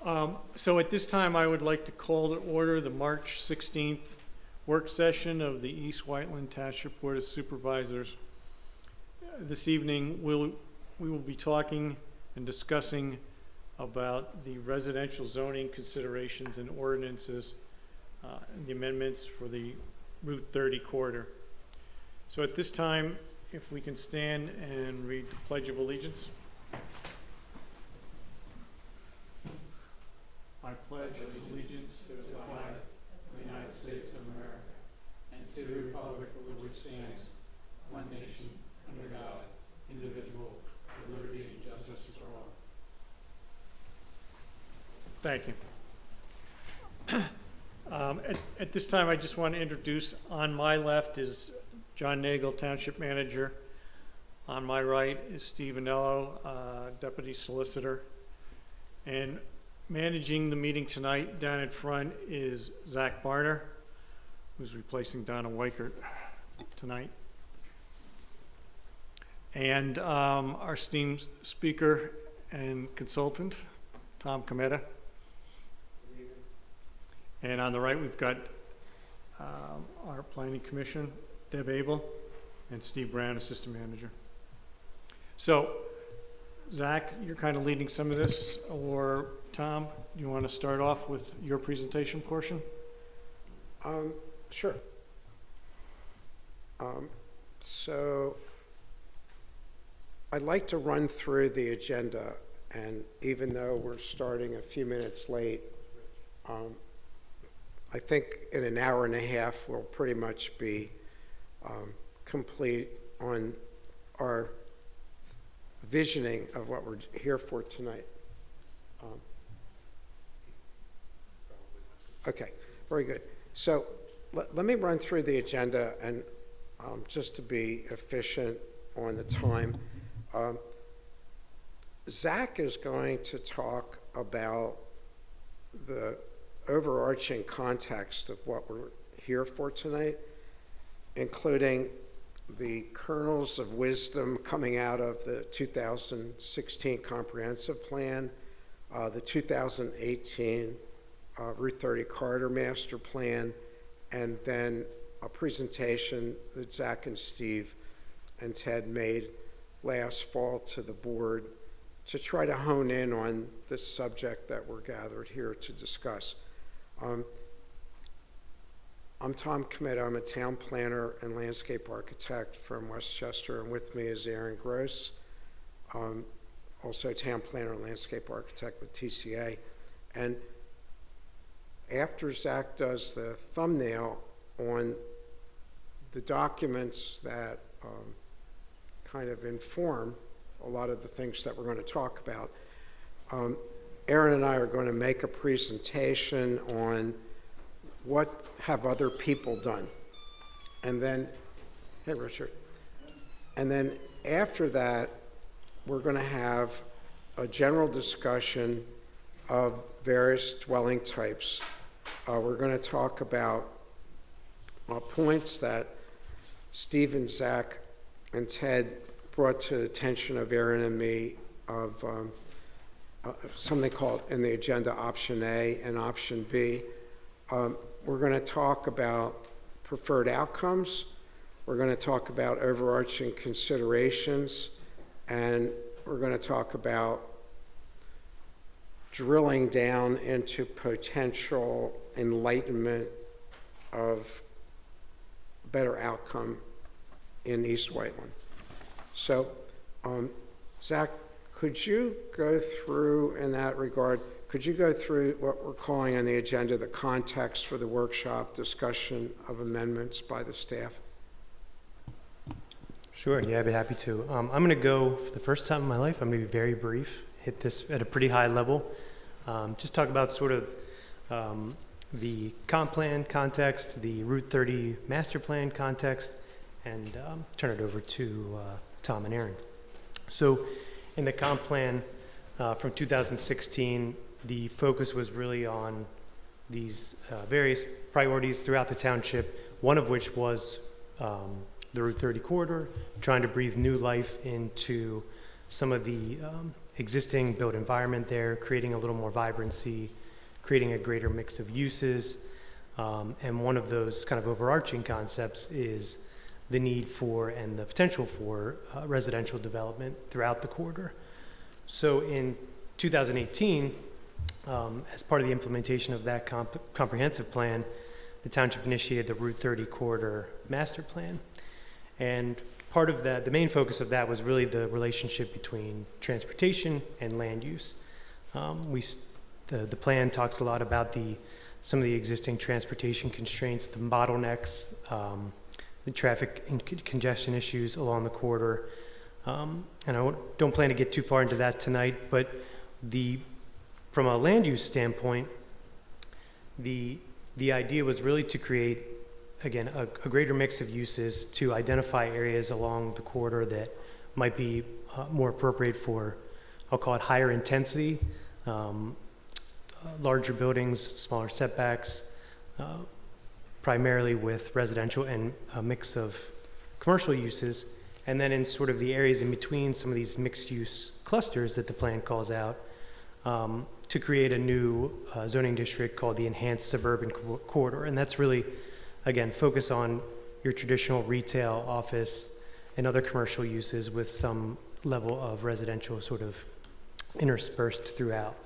So at this time, I would like to call to order the March 16th work session of the East Whiteland Township Board of Supervisors. This evening, we will be talking and discussing about the residential zoning considerations and ordinances, and the amendments for the Route 30 corridor. So at this time, if we can stand and read the Pledge of Allegiance. I pledge allegiance to the flag of the United States of America and to the republic for which it stands, one nation, under God, indivisible, with liberty and justice for all. Thank you. At this time, I just want to introduce, on my left is John Nagel, Township Manager. On my right is Steve Anello, Deputy Solicitor. And managing the meeting tonight down in front is Zach Barner, who's replacing Donna Weichert tonight. And our esteemed speaker and consultant, Tom Cometta. And on the right, we've got our Planning Commission, Deb Abel, and Steve Brown, Assistant Manager. So, Zach, you're kind of leading some of this, or Tom, you want to start off with your presentation portion? Sure. So I'd like to run through the agenda, and even though we're starting a few minutes late, I think in an hour and a half we'll pretty much be complete on our visioning of what we're here for tonight. Okay, very good. So let me run through the agenda, and just to be efficient on the time. Zach is going to talk about the overarching context of what we're here for tonight, including the kernels of wisdom coming out of the 2016 Comprehensive Plan, the 2018 Route 30 Corridor Master Plan, and then a presentation that Zach and Steve and Ted made last fall to the board to try to hone in on this subject that we're gathered here to discuss. I'm Tom Cometta. I'm a town planner and landscape architect from Westchester, and with me is Aaron Gross, also town planner and landscape architect with TCA. And after Zach does the thumbnail on the documents that kind of inform a lot of the things that we're going to talk about, Aaron and I are going to make a presentation on what have other people done. And then, hey Richard, and then after that, we're going to have a general discussion of various dwelling types. We're going to talk about points that Steve and Zach and Ted brought to the attention of Aaron and me of something called in the agenda Option A and Option B. We're going to talk about preferred outcomes. We're going to talk about overarching considerations, and we're going to talk about drilling down into potential enlightenment of better outcome in East Whiteland. So, Zach, could you go through, in that regard, could you go through what we're calling on the agenda the context for the workshop discussion of amendments by the staff? Sure, yeah, I'd be happy to. I'm going to go, for the first time in my life, I'm going to be very brief, hit this at a pretty high level. Just talk about sort of the comp plan context, the Route 30 master plan context, and turn it over to Tom and Aaron. So in the comp plan from 2016, the focus was really on these various priorities throughout the township, one of which was the Route 30 corridor, trying to breathe new life into some of the existing built environment there, creating a little more vibrancy, creating a greater mix of uses. And one of those kind of overarching concepts is the need for and the potential for residential development throughout the corridor. So in 2018, as part of the implementation of that comprehensive plan, the township initiated the Route 30 corridor master plan. And part of that, the main focus of that was really the relationship between transportation and land use. The plan talks a lot about some of the existing transportation constraints, the bottlenecks, the traffic and congestion issues along the corridor. And I don't plan to get too far into that tonight, but from a land use standpoint, the idea was really to create, again, a greater mix of uses to identify areas along the corridor that might be more appropriate for, I'll call it higher intensity, larger buildings, smaller setbacks, primarily with residential and a mix of commercial uses. And then in sort of the areas in between some of these mixed use clusters that the plan calls out, to create a new zoning district called the Enhanced Suburban Corridor. And that's really, again, focus on your traditional retail, office, and other commercial uses with some level of residential sort of interspersed throughout.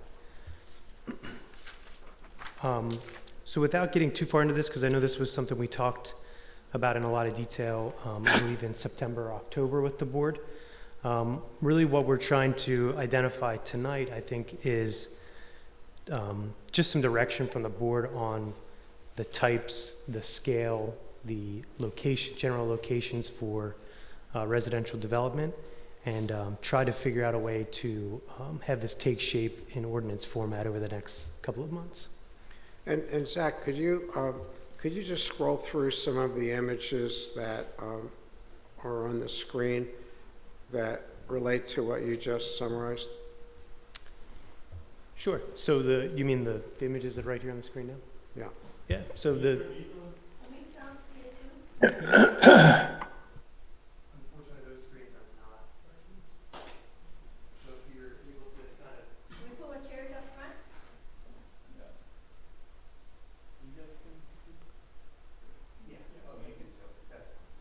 So without getting too far into this, because I know this was something we talked about in a lot of detail, I believe in September, October with the board. Really what we're trying to identify tonight, I think, is just some direction from the board on the types, the scale, the location, general locations for residential development, and try to figure out a way to have this take shape in ordinance format over the next couple of months. And Zach, could you just scroll through some of the images that are on the screen that relate to what you just summarized? Sure. So you mean the images that are right here on the screen now? Yeah. Yeah. So the. Unfortunately, those screens are not working. So if you're able to kind of. Can we pull our chairs up front? Yes. You guys can see this? Yeah. Oh, you can tell. That's fine.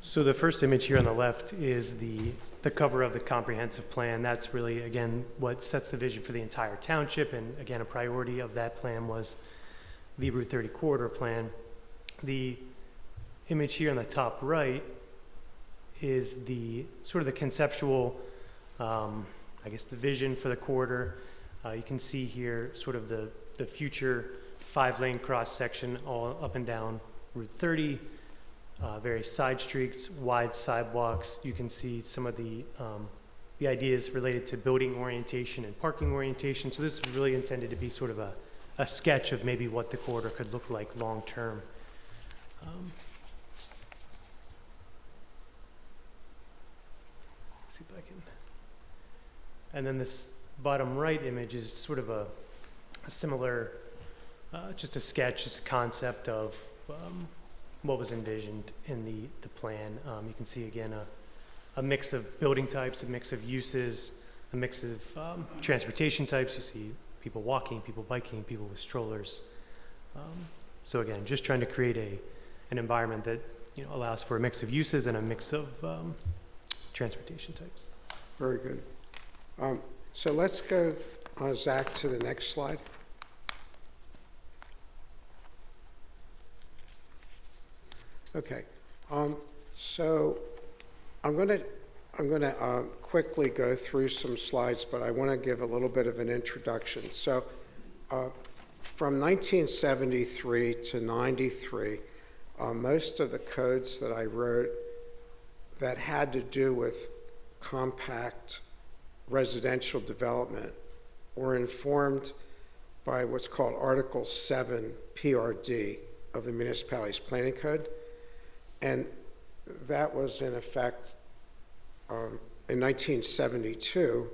So the first image here on the left is the cover of the comprehensive plan. That's really, again, what sets the vision for the entire township. And again, a priority of that plan was the Route 30 corridor plan. The image here on the top right is the sort of the conceptual, I guess, the vision for the corridor. You can see here sort of the future 5-lane cross section all up and down Route 30. Various side streets, wide sidewalks. You can see some of the ideas related to building orientation and parking orientation. So this is really intended to be sort of a sketch of maybe what the corridor could look like long term. See if I can. And then this bottom right image is sort of a similar, just a sketch, just a concept of what was envisioned in the plan. You can see again a mix of building types, a mix of uses, a mix of transportation types. You see people walking, people biking, people with strollers. So again, just trying to create an environment that allows for a mix of uses and a mix of transportation types. Very good. So let's go, Zach, to the next slide. Okay, so I'm going to quickly go through some slides, but I want to give a little bit of an introduction. So, from 1973 to 93, most of the codes that I wrote that had to do with compact residential development were informed by what's called Article 7 PRD of the Municipalities Planning Code. And that was in effect in 1972.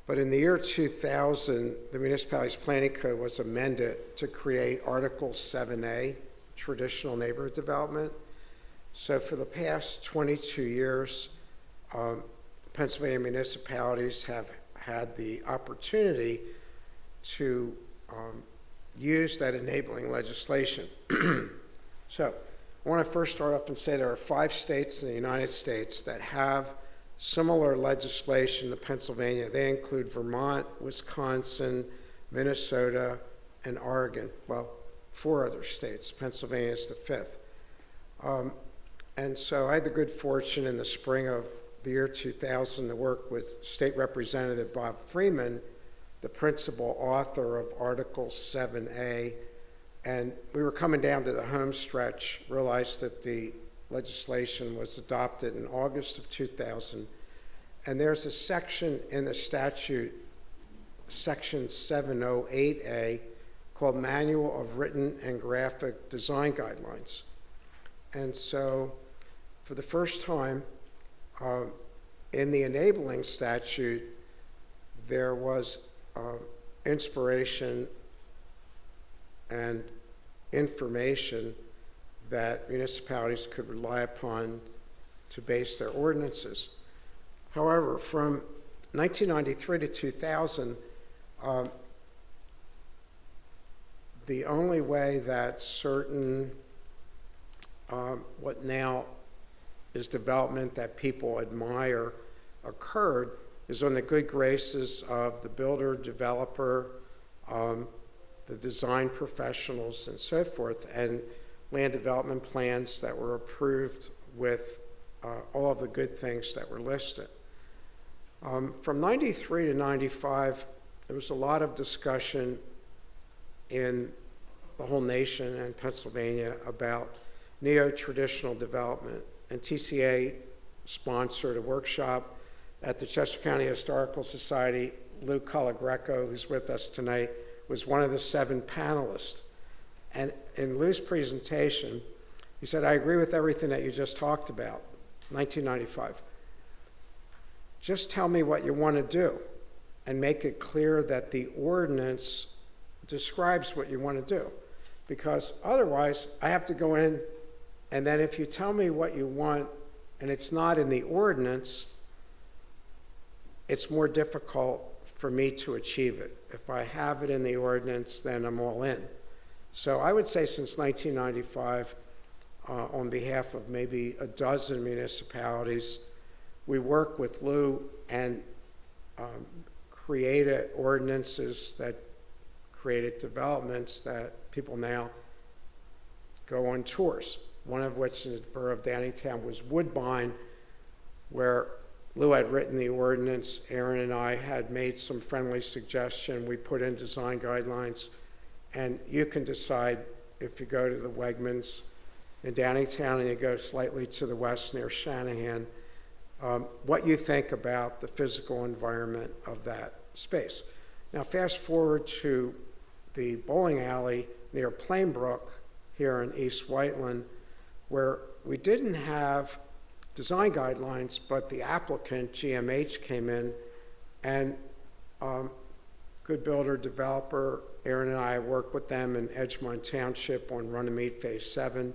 But in the year 2000, the municipality's planning code was amended to create Article 7A, traditional neighborhood development. So for the past 22 years, Pennsylvania municipalities have had the opportunity to use that enabling legislation. So I want to first start off and say there are 5 states in the United States that have similar legislation to Pennsylvania. They include Vermont, Wisconsin, Minnesota, and Oregon. Well, 4 other states. Pennsylvania is the 5th. And so I had the good fortune in the spring of the year 2000 to work with State Representative Bob Freeman, the principal author of Article 7A. And we were coming down to the home stretch, realized that the legislation was adopted in August of 2000. And there's a section in the statute, Section 708A, called Manual of Written and Graphic Design Guidelines. And so, for the first time, in the enabling statute, there was inspiration and information that municipalities could rely upon to base their ordinances. However, from 1993 to 2000, the only way that certain what now is development that people admire occurred is on the good graces of the builder, developer, the design professionals, and so forth, and land development plans that were approved with all of the good things that were listed. From 93 to 95, there was a lot of discussion in the whole nation and Pennsylvania about neo-traditional development, and TCA sponsored a workshop at the Chester County Historical Society. Lou Colagreco, who's with us tonight, was one of the 7 panelists. And in Lou's presentation, he said, I agree with everything that you just talked about, 1995. Just tell me what you want to do and make it clear that the ordinance describes what you want to do. Because otherwise, I have to go in, and then if you tell me what you want and it's not in the ordinance, it's more difficult for me to achieve it. If I have it in the ordinance, then I'm all in. So I would say since 1995, on behalf of maybe a dozen municipalities, we work with Lou and created ordinances that created developments that people now go on tours. One of which in the borough of Downingtown was Woodbine, where Lou had written the ordinance. Aaron and I had made some friendly suggestion. We put in design guidelines, and you can decide if you go to the Wegmans in Downingtown and you go slightly to the west near Shanahan, what you think about the physical environment of that space. Now fast forward to the bowling alley near Plainbrook here in East Whiteland, where we didn't have design guidelines, but the applicant, GMH, came in, and good builder, developer, Aaron and I worked with them in Edgemont Township on Runnymede Phase 7.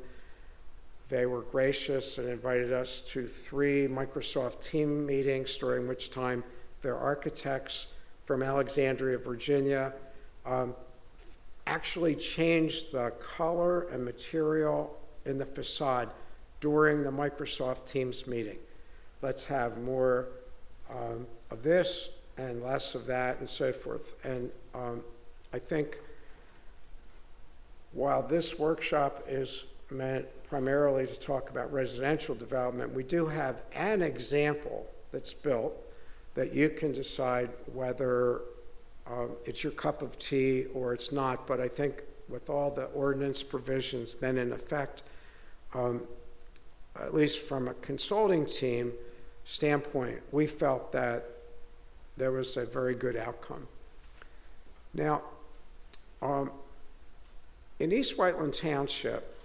They were gracious and invited us to 3 Microsoft team meetings, during which time their architects from Alexandria, Virginia, actually changed the color and material in the facade during the Microsoft Teams meeting. Let's have more of this and less of that and so forth. And I think while this workshop is meant primarily to talk about residential development, we do have an example that's built that you can decide whether it's your cup of tea or it's not. But I think with all the ordinance provisions then in effect, at least from a consulting team standpoint, we felt that there was a very good outcome. Now, in East Whiteland Township,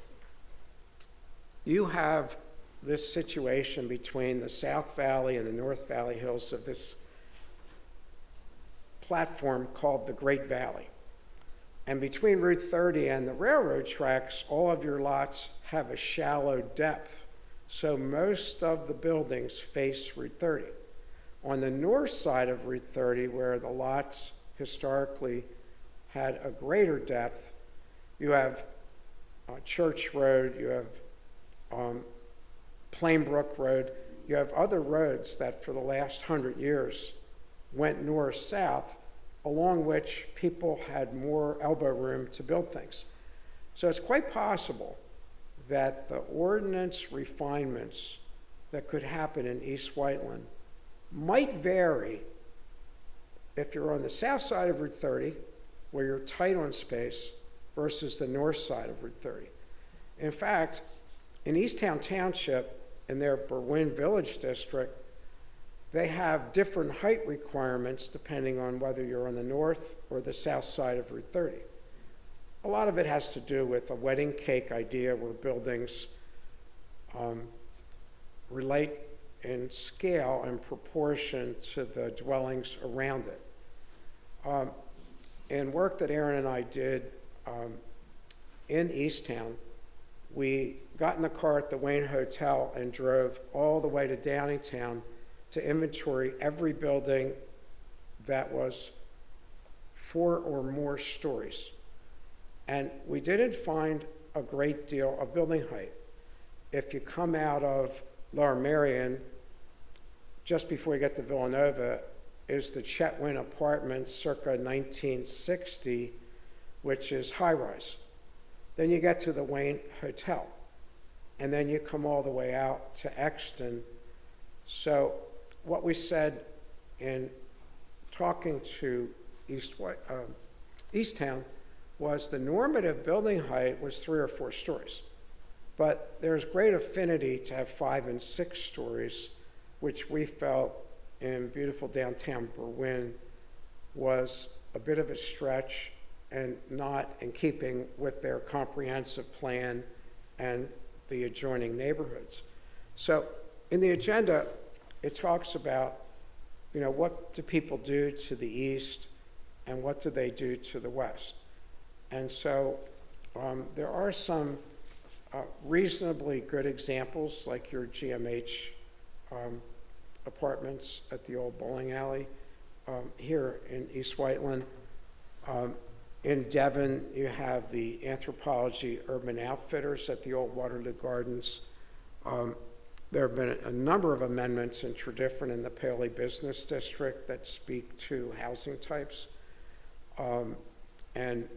you have this situation between the South Valley and the North Valley Hills of this platform called the Great Valley. And between Route 30 and the railroad tracks, all of your lots have a shallow depth. So most of the buildings face Route 30. On the north side of Route 30, where the lots historically had a greater depth, you have Church Road, you have Plainbrook Road, you have other roads that for the last 100 years went north-south, along which people had more elbow room to build things. So it's quite possible that the ordinance refinements that could happen in East Whiteland might vary if you're on the south side of Route 30, where you're tight on space, versus the north side of Route 30. In fact, in Easttown Township, in their Berwyn Village District, they have different height requirements depending on whether you're on the north or the south side of Route 30. A lot of it has to do with a wedding cake idea where buildings relate in scale and proportion to the dwellings around it. In work that Aaron and I did in Easttown, we got in the car at the Wayne Hotel and drove all the way to Downingtown to inventory every building that was 4 or more stories. And we didn't find a great deal of building height. If you come out of Lower Merion, just before you get to Villanova, is the Chetwynd Apartments circa 1960, which is high-rise. Then you get to the Wayne Hotel, and then you come all the way out to Exton. So what we said in talking to Easttown was the normative building height was 3 or 4 stories. But there's great affinity to have 5 and 6 stories, which we felt in beautiful downtown Berwyn was a bit of a stretch and not in keeping with their comprehensive plan and the adjoining neighborhoods. So in the agenda, it talks about, what do people do to the east and what do they do to the west? And so there are some reasonably good examples, like your GMH apartments at the old bowling alley here in East Whiteland. In Devon, you have the Anthropology Urban Outfitters at the old Waterloo Gardens. There have been a number of amendments in Tredyffrin in the Paley Business District that speak to housing types. And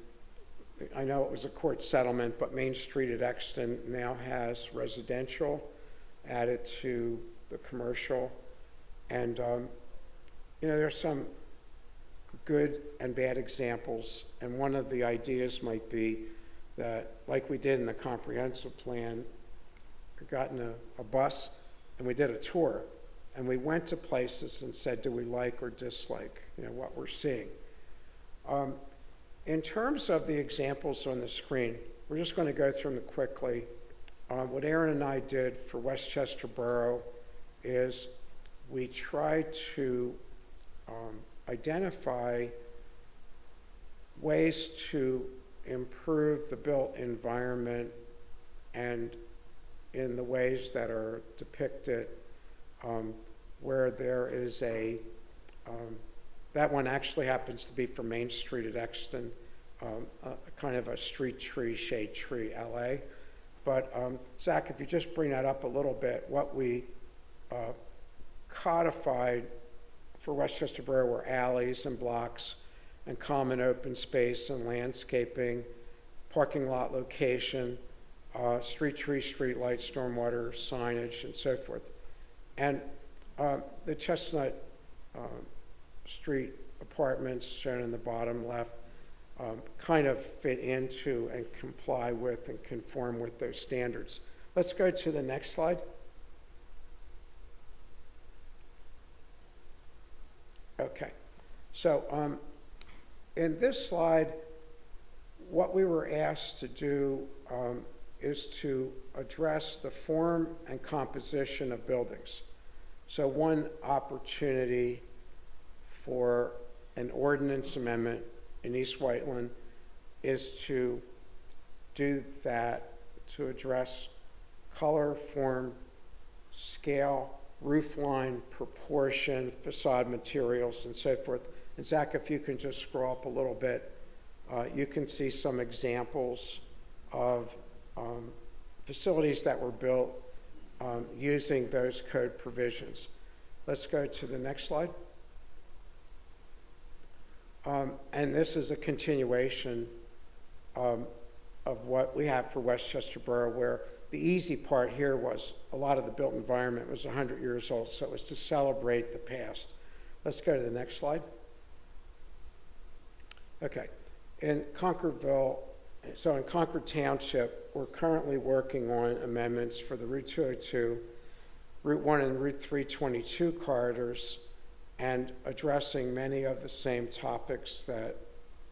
I know it was a court settlement, but Main Street at Exton now has residential added to the commercial. And, there's some good and bad examples. And one of the ideas might be that, like we did in the comprehensive plan, we got in a bus and we did a tour. And we went to places and said, do we like or dislike, what we're seeing? In terms of the examples on the screen, we're just going to go through them quickly. What Aaron and I did for Westchester Borough is we tried to identify ways to improve the built environment and in the ways that are depicted where there is that one actually happens to be for Main Street at Exton, kind of a street tree, shade tree, LA. But Zach, if you just bring that up a little bit, what we codified for Westchester Borough were alleys and blocks and common open space and landscaping, parking lot location, street tree, street light, stormwater, signage, and so forth. And the Chestnut Street apartments shown in the bottom left kind of fit into and comply with and conform with those standards. Let's go to the next slide. Okay, so in this slide, what we were asked to do is to address the form and composition of buildings. So one opportunity for an ordinance amendment in East Whiteland is to do that, to address color, form, scale, roof line, proportion, facade materials, and so forth. And Zach, if you can just scroll up a little bit, you can see some examples of facilities that were built using those code provisions. Let's go to the next slide. And this is a continuation of what we have for Westchester Borough, where the easy part here was a lot of the built environment was 100 years old, so it was to celebrate the past. Let's go to the next slide. Okay, in Concordville, so in Concord Township, we're currently working on amendments for the Route 202, Route 1 and Route 322 corridors, and addressing many of the same topics that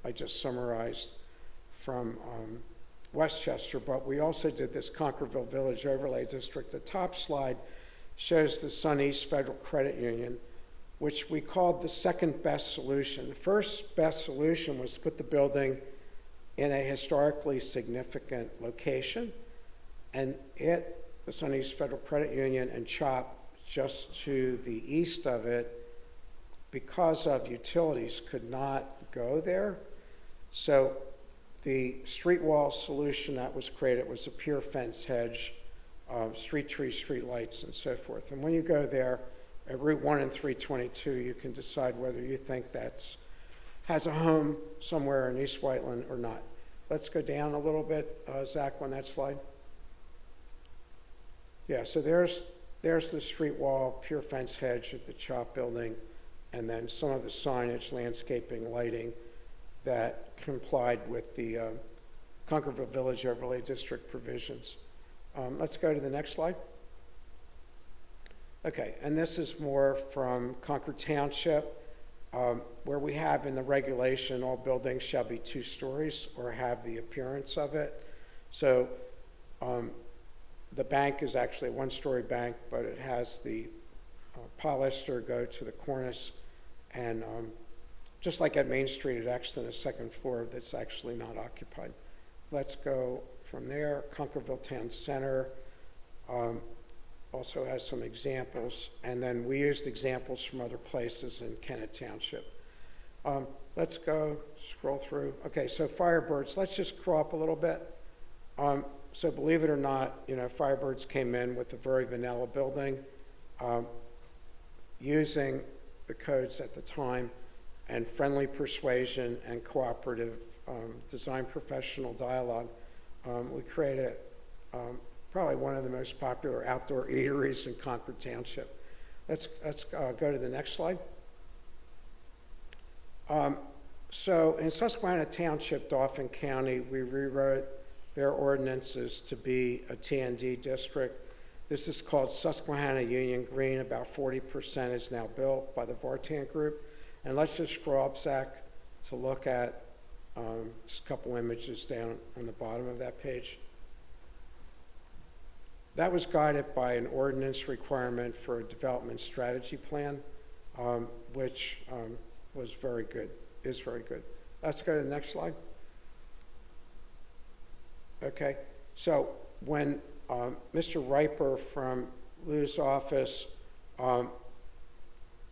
I just summarized from Westchester, but we also did this Concordville Village Overlay District. The top slide shows the Sun East Federal Credit Union, which we called the second best solution. The first best solution was to put the building in a historically significant location, and the Sun East Federal Credit Union and CHOP just to the east of it, because of utilities, could not go there. So the street wall solution that was created was a pier fence hedge, street trees, street lights, and so forth. And when you go there at Route 1 and 322, you can decide whether you think that's has a home somewhere in East Whiteland or not. Let's go down a little bit, Zach, on that slide. Yeah, so there's the street wall, pier fence hedge at the CHOP building, and then some of the signage, landscaping, lighting that complied with the Concordville Village Overlay District provisions. Let's go to the next slide. Okay, and this is more from Concord Township, where we have in the regulation all buildings shall be 2 stories or have the appearance of it. So the bank is actually a 1-story bank, but it has the pilaster go to the cornice, and just like at Main Street at Exton, a 2nd floor that's actually not occupied. Let's go from there. Concordville Town Center also has some examples, and then we used examples from other places in Kennett Township. Let's go scroll through. Okay, so Firebirds, let's just scroll up a little bit. So believe it or not, Firebirds came in with a very vanilla building, using the codes at the time, and friendly persuasion and cooperative design professional dialogue. We created probably one of the most popular outdoor eateries in Concord Township. Let's go to the next slide. So in Susquehanna Township, Dauphin County, we rewrote their ordinances to be a TND district. This is called Susquehanna Union Green. About 40% is now built by the Vartan Group. And let's just scroll up, Zach, to look at just a couple images down on the bottom of that page. That was guided by an ordinance requirement for a development strategy plan, which was very good, is very good. Let's go to the next slide. Okay, so when Mr. Riper from Lou's office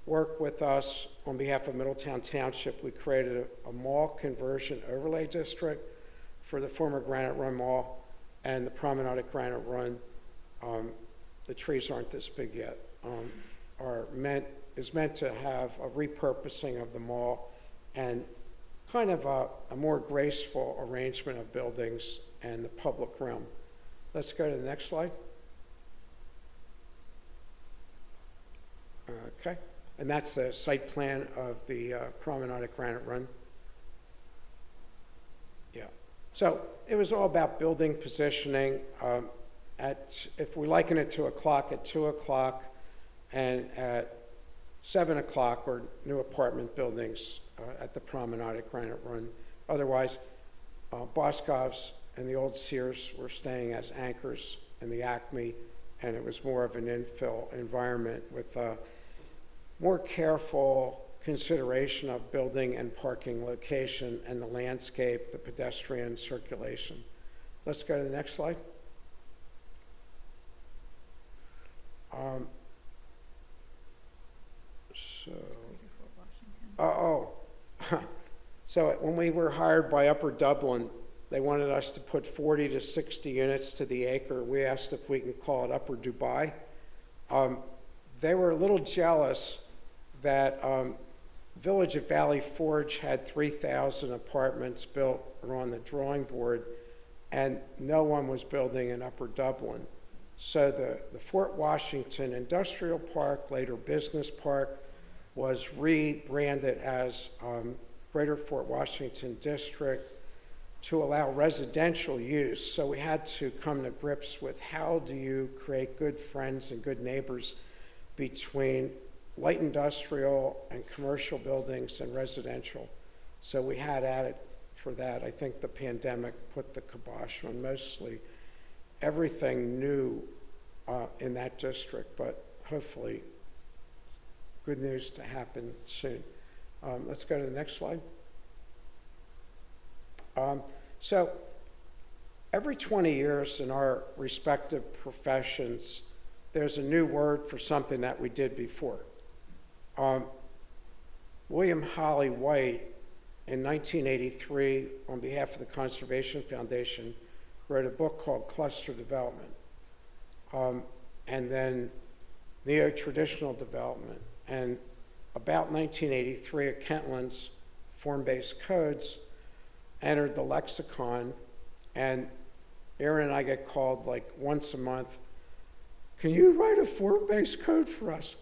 worked with us on behalf of Middletown Township, we created a mall conversion overlay district for the former Granite Run Mall and the promenade at Granite Run. The trees aren't this big yet, is meant to have a repurposing of the mall and kind of a more graceful arrangement of buildings and the public realm. Let's go to the next slide. Okay, and that's the site plan of the promenade at Granite Run. Yeah, so it was all about building positioning. If we liken it to a clock, at 2 o'clock and at 7 o'clock, or new apartment buildings at the promenade at Granite Run. Otherwise, Boscov's and the old Sears were staying as anchors in the Acme, and it was more of an infill environment with a more careful consideration of building and parking location and the landscape, the pedestrian circulation. Let's go to the next slide. So when we were hired by Upper Dublin, they wanted us to put 40 to 60 units to the acre. We asked if we can call it Upper Dubai. They were a little jealous that Village of Valley Forge had 3,000 apartments built or on the drawing board, and no one was building in Upper Dublin. So the Fort Washington Industrial Park, later Business Park, was rebranded as Greater Fort Washington District to allow residential use. So we had to come to grips with how do you create good friends and good neighbors between light industrial and commercial buildings and residential. So we had at it for that. I think the pandemic put the kibosh on mostly everything new in that district, but hopefully good news to happen soon. Let's go to the next slide. So every 20 years in our respective professions, there's a new word for something that we did before. William Holly White, in 1983, on behalf of the Conservation Foundation, wrote a book called Cluster Development, and then Neo-Traditional Development. And about 1983, at Kentland's form-based codes entered the lexicon, and Aaron and I get called like once a month, can you write a form-based code for us?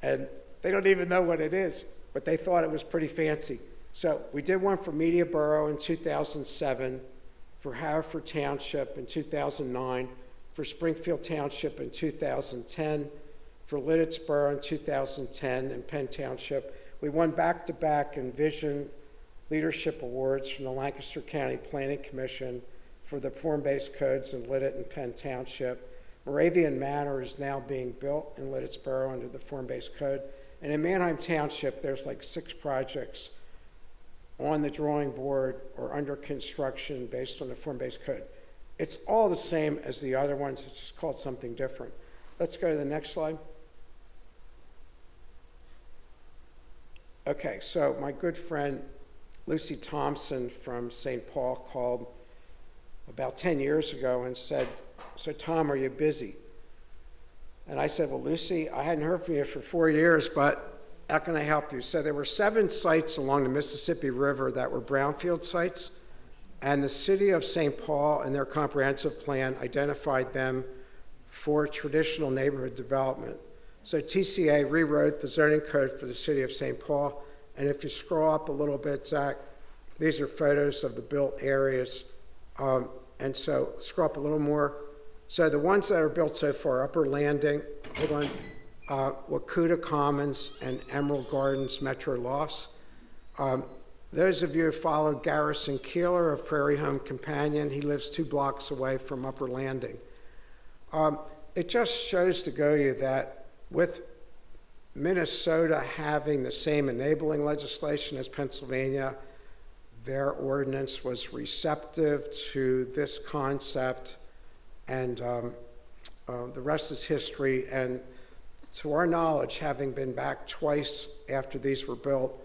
And they don't even know what it is, but they thought it was pretty fancy. So we did one for Media Borough in 2007, for Haverford Township in 2009, for Springfield Township in 2010, for Liddittsboro in 2010, and Penn Township. We won back-to-back Envision Leadership Awards from the Lancaster County Planning Commission for the form-based codes in Lidditz and Penn Township. Moravian Manor is now being built in Liddittsboro under the form-based code. And in Manheim Township, there's like 6 projects on the drawing board or under construction based on the form-based code. It's all the same as the other ones, it's just called something different. Let's go to the next slide. Okay, so my good friend Lucy Thompson from St. Paul called about 10 years ago and said, so Tom, are you busy? And I said, well, Lucy, I hadn't heard from you for 4 years, but how can I help you? So there were 7 sites along the Mississippi River that were brownfield sites, and the city of St. Paul in their comprehensive plan identified them for traditional neighborhood development. So TCA rewrote the zoning code for the city of St. Paul, and if you scroll up a little bit, Zach, these are photos of the built areas. And so scroll up a little more. So the ones that are built so far, Upper Landing, Wakuta Commons, and Emerald Gardens Metro Loss. Those of you who followed Garrison Keeler of Prairie Home Companion, he lives 2 blocks away from Upper Landing. It just shows to go you that with Minnesota having the same enabling legislation as Pennsylvania, their ordinance was receptive to this concept, and the rest is history. And to our knowledge, having been back twice after these were built,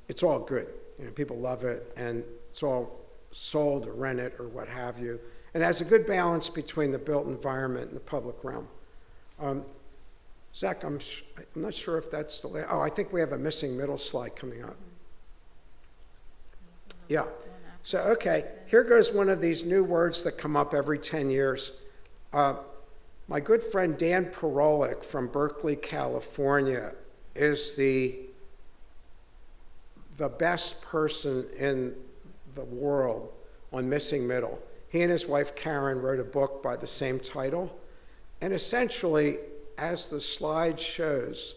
it's all good. You know, people love it, and it's all sold or rented or what have you. And has a good balance between the built environment and the public realm. Zach, I'm not sure if that's the last. Oh, I think we have a missing middle slide coming up. Yeah. So, okay, here goes one of these new words that come up every 10 years. My good friend Dan Perolik from Berkeley, California, is the best person in the world on missing middle. He and his wife Karen wrote a book by the same title. And essentially, as the slide shows,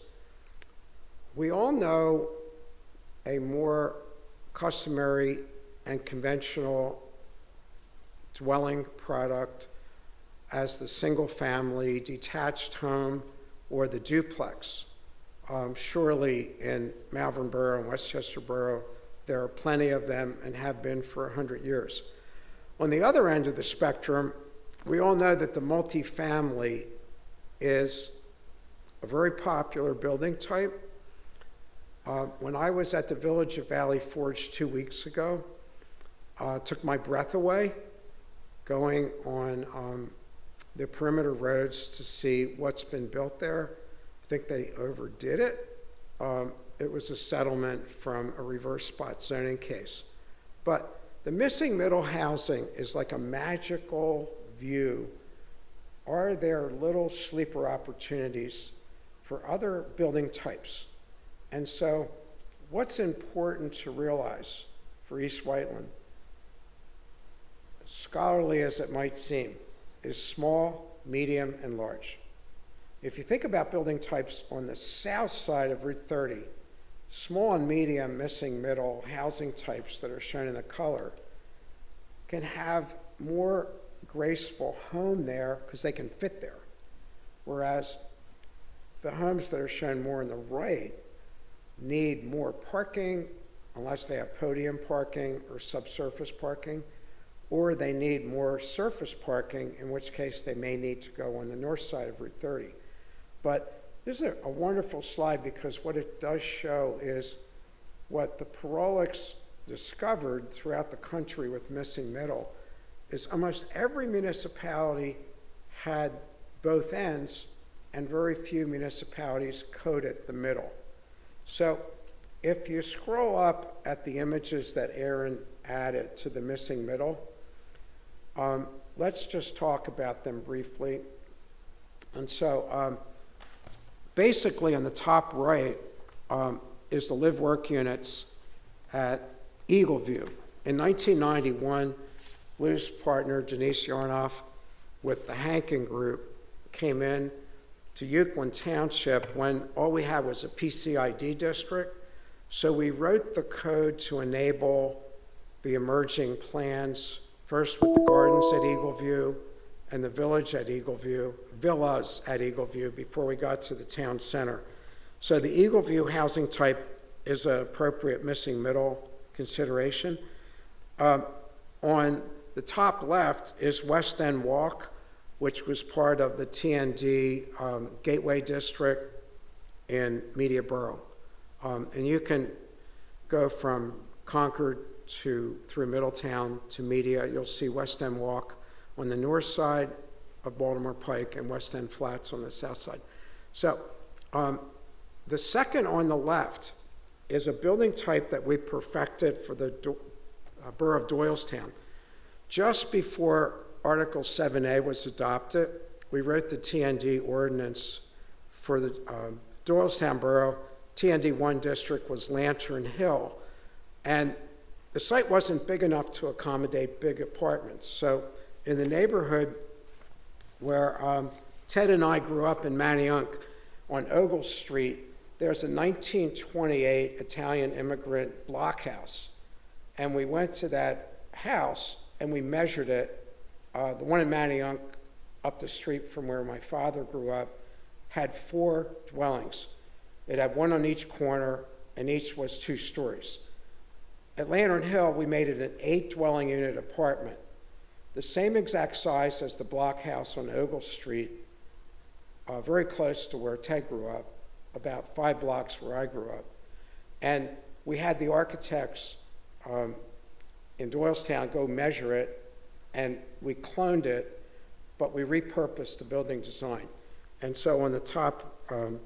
we all know a more customary and conventional dwelling product as the single-family detached home or the duplex. Surely in Malvern Borough and Westchester Borough, there are plenty of them and have been for 100 years. On the other end of the spectrum, we all know that the multifamily is a very popular building type. When I was at the Village of Valley Forge 2 weeks ago, took my breath away going on the perimeter roads to see what's been built there. I think they overdid it. It was a settlement from a reverse spot zoning case. But the missing middle housing is like a magical view. Are there little sleeper opportunities for other building types? And so what's important to realize for East Whiteland, scholarly as it might seem, is small, medium, and large. If you think about building types on the south side of Route 30, small and medium missing middle housing types that are shown in the color can have more graceful home there because they can fit there. Whereas the homes that are shown more on the right need more parking unless they have podium parking or subsurface parking, or they need more surface parking, in which case they may need to go on the north side of Route 30. But this is a wonderful slide because what it does show is what the Parolics discovered throughout the country with missing middle is almost every municipality had both ends and very few municipalities coated the middle. So if you scroll up at the images that Aaron added to the missing middle, let's just talk about them briefly. And so basically on the top right is the live-work units at Eagleview. In 1991, Lou's partner, Denise Yarnoff, with the Hankin Group, came in to Whiteland Township when all we had was a PCID district. So we wrote the code to enable the emerging plans, first with the gardens at Eagleview and the village at Eagleview, villas at Eagleview before we got to the town center. So the Eagleview housing type is an appropriate missing middle consideration. On the top left is West End Walk, which was part of the TND Gateway District in Media Borough. And you can go from Concord through Middletown to Media. You'll see West End Walk on the north side of Baltimore Pike and West End Flats on the south side. So the second on the left is a building type that we perfected for the Borough of Doylestown. Just before Article 7A was adopted, we wrote the TND ordinance for the Doylestown Borough. TND 1 district was Lantern Hill, and the site wasn't big enough to accommodate big apartments. So in the neighborhood where Ted and I grew up in Manayunk on Ogle Street, there's a 1928 Italian immigrant block house. And we went to that house and we measured it. The one in Manayunk up the street from where my father grew up had 4 dwellings. It had one on each corner and each was 2 stories. At Lantern Hill, we made it an 8 dwelling unit apartment, the same exact size as the block house on Ogle Street, very close to where Ted grew up, about 5 blocks where I grew up. And we had the architects in Doylestown go measure it, and we cloned it, but we repurposed the building design. And so on the top, on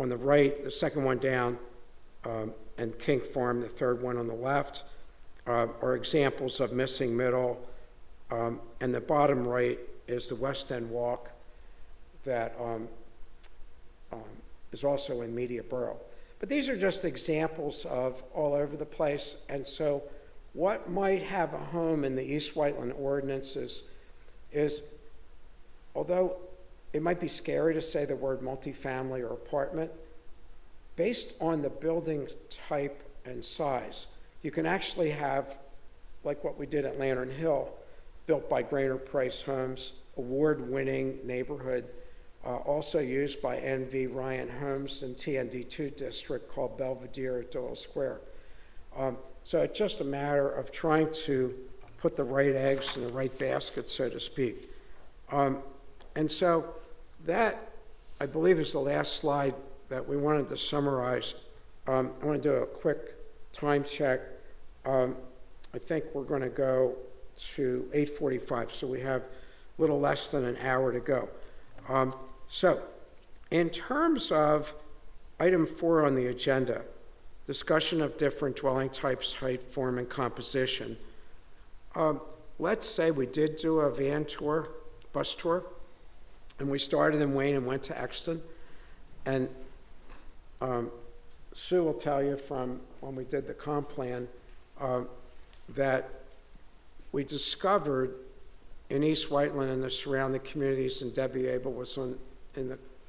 the right, the second one down, and King Farm, the third one on the left, are examples of missing middle. And the bottom right is the West End Walk that is also in Media Borough. But these are just examples of all over the place. And so what might have a home in the East Whiteland ordinances is, although it might be scary to say the word multifamily or apartment, based on the building type and size, you can actually have like what we did at Lantern Hill, built by Greater Price Homes, award-winning neighborhood, also used by NV Ryan Homes in TND2 district called Belvedere at Doyle Square. So it's just a matter of trying to put the right eggs in the right basket, so to speak. And so that, I believe, is the last slide that we wanted to summarize. I want to do a quick time check. I think we're going to go to 8:45, so we have a little less than an hour to go. So in terms of item 4 on the agenda, discussion of different dwelling types, height, form, and composition. Let's say we did do a van tour, bus tour, and we started in Wayne and went to Exton. And Sue will tell you from when we did the comp plan that we discovered in East Whiteland and the surrounding communities, and Debbie Abel was in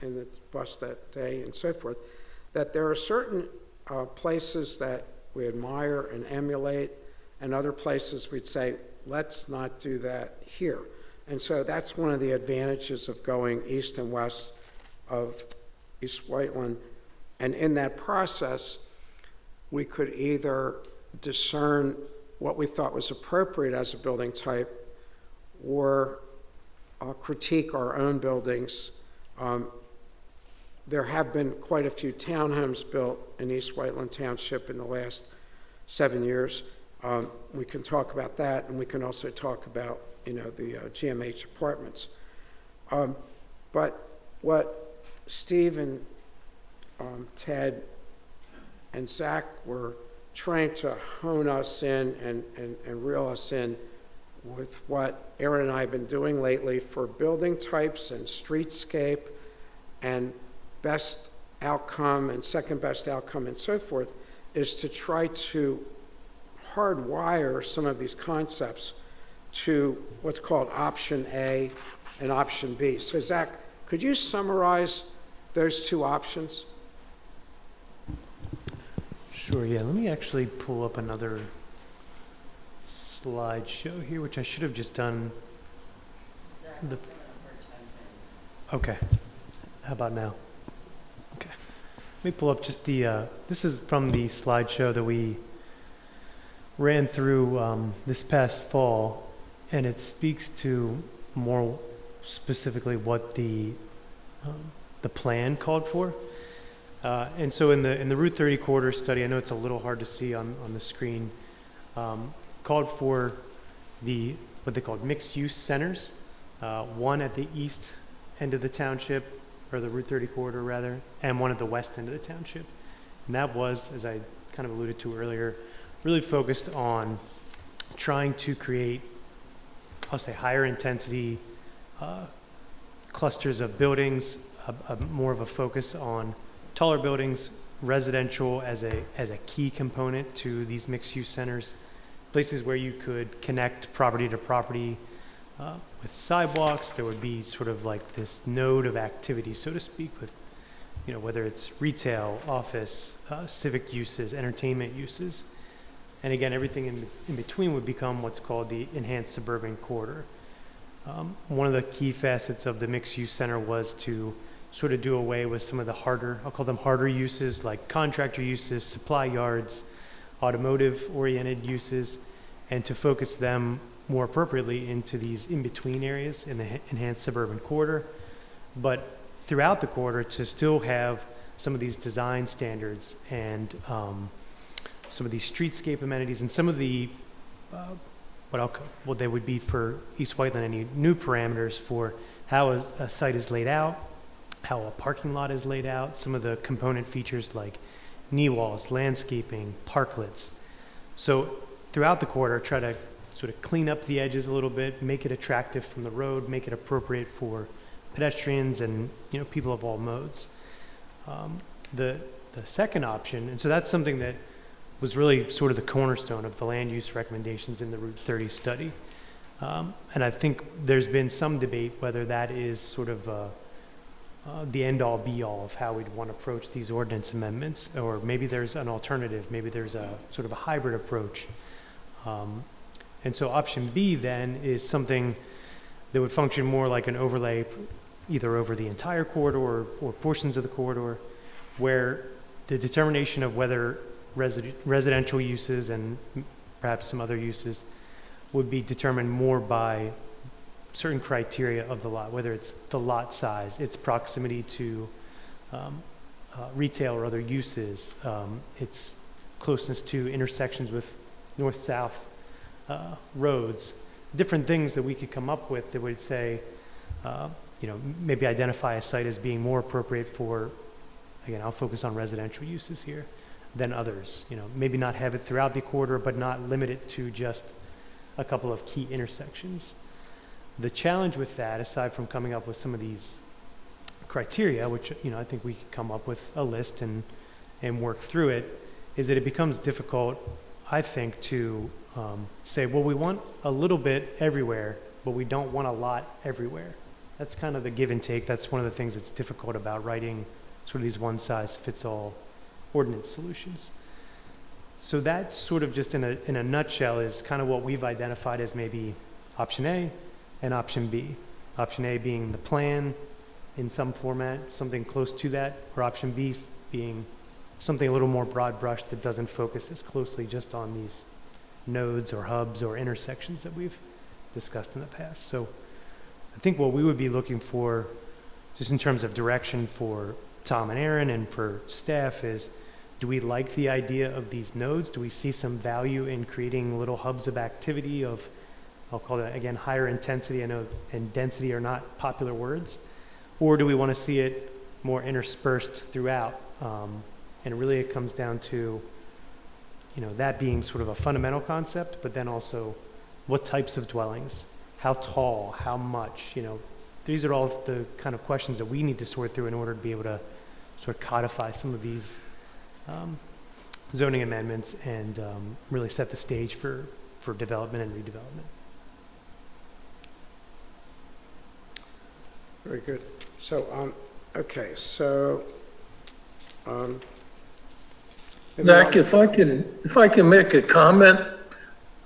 the bus that day and so forth, that there are certain places that we admire and emulate, and other places we'd say, let's not do that here. And so that's one of the advantages of going east and west of East Whiteland. And in that process, we could either discern what we thought was appropriate as a building type or critique our own buildings. There have been quite a few townhomes built in East Whiteland Township in the last 7 years. We can talk about that, and we can also talk about, the GMH apartments. But what Steve and Ted and Zach were trying to hone us in and reel us in with what Aaron and I have been doing lately for building types and streetscape and best outcome and second best outcome and so forth, is to try to hardwire some of these concepts to what's called option A and option B. So Zach, could you summarize those two options? Sure, yeah. Let me actually pull up another slideshow here, which I should have just done. Okay. How about now? Okay. Let me pull up just the, this is from the slideshow that we ran through this past fall, and it speaks to more specifically what the plan called for. And so in the Route 30 corridor study, I know it's a little hard to see on the screen, called for what they called mixed-use centers, one at the east end of the township, or the Route 30 corridor rather, and one at the west end of the township. And that was, as I kind of alluded to earlier, really focused on trying to create, I'll say, higher intensity clusters of buildings, more of a focus on taller buildings, residential as a key component to these mixed-use centers, places where you could connect property to property with sidewalks. There would be sort of like this node of activity, so to speak, with, whether it's retail, office, civic uses, entertainment uses. And again, everything in between would become what's called the enhanced suburban corridor. One of the key facets of the mixed-use center was to sort of do away with some of the harder, I'll call them harder uses, like contractor uses, supply yards, automotive-oriented uses, and to focus them more appropriately into these in-between areas in the enhanced suburban corridor. But throughout the corridor, to still have some of these design standards and some of these streetscape amenities and some of the, what they would be for East Whiteland, any new parameters for how a site is laid out, how a parking lot is laid out, some of the component features like knee walls, landscaping, parklets. So throughout the corridor, try to sort of clean up the edges a little bit, make it attractive from the road, make it appropriate for pedestrians and people of all modes. The second option, and so that's something that was really sort of the cornerstone of the land use recommendations in the Route 30 study. And I think there's been some debate whether that is sort of the end-all be-all of how we'd want to approach these ordinance amendments, or maybe there's an alternative, maybe there's a sort of a hybrid approach. And so option B then is something that would function more like an overlay, either over the entire corridor or portions of the corridor, where the determination of whether residential uses and perhaps some other uses would be determined more by certain criteria of the lot, whether it's the lot size, its proximity to retail or other uses, its closeness to intersections with north-south roads, different things that we could come up with that would say, maybe identify a site as being more appropriate for, again, I'll focus on residential uses here, than others. Maybe not have it throughout the corridor, but not limit it to just a couple of key intersections. The challenge with that, aside from coming up with some of these criteria, which I think we could come up with a list and work through it, is that it becomes difficult, I think, to say, well, we want a little bit everywhere, but we don't want a lot everywhere. That's kind of the give and take. That's one of the things that's difficult about writing sort of these one-size-fits-all ordinance solutions. So that sort of just in a nutshell is kind of what we've identified as maybe option A and option B. Option A being the plan in some format, something close to that, or option B being something a little more broad brushed that doesn't focus as closely just on these nodes or hubs or intersections that we've discussed in the past. So I think what we would be looking for, just in terms of direction for Tom and Aaron and for staff, is, do we like the idea of these nodes? Do we see some value in creating little hubs of activity of, I'll call it, again, higher intensity? I know and density are not popular words. Or do we want to see it more interspersed throughout? And really it comes down to, that being sort of a fundamental concept, but then also what types of dwellings, how tall, how much, these are all the kind of questions that we need to sort through in order to be able to sort of codify some of these zoning amendments and really set the stage for development and redevelopment. Very good. So, okay, so, Zach, if I can make a comment,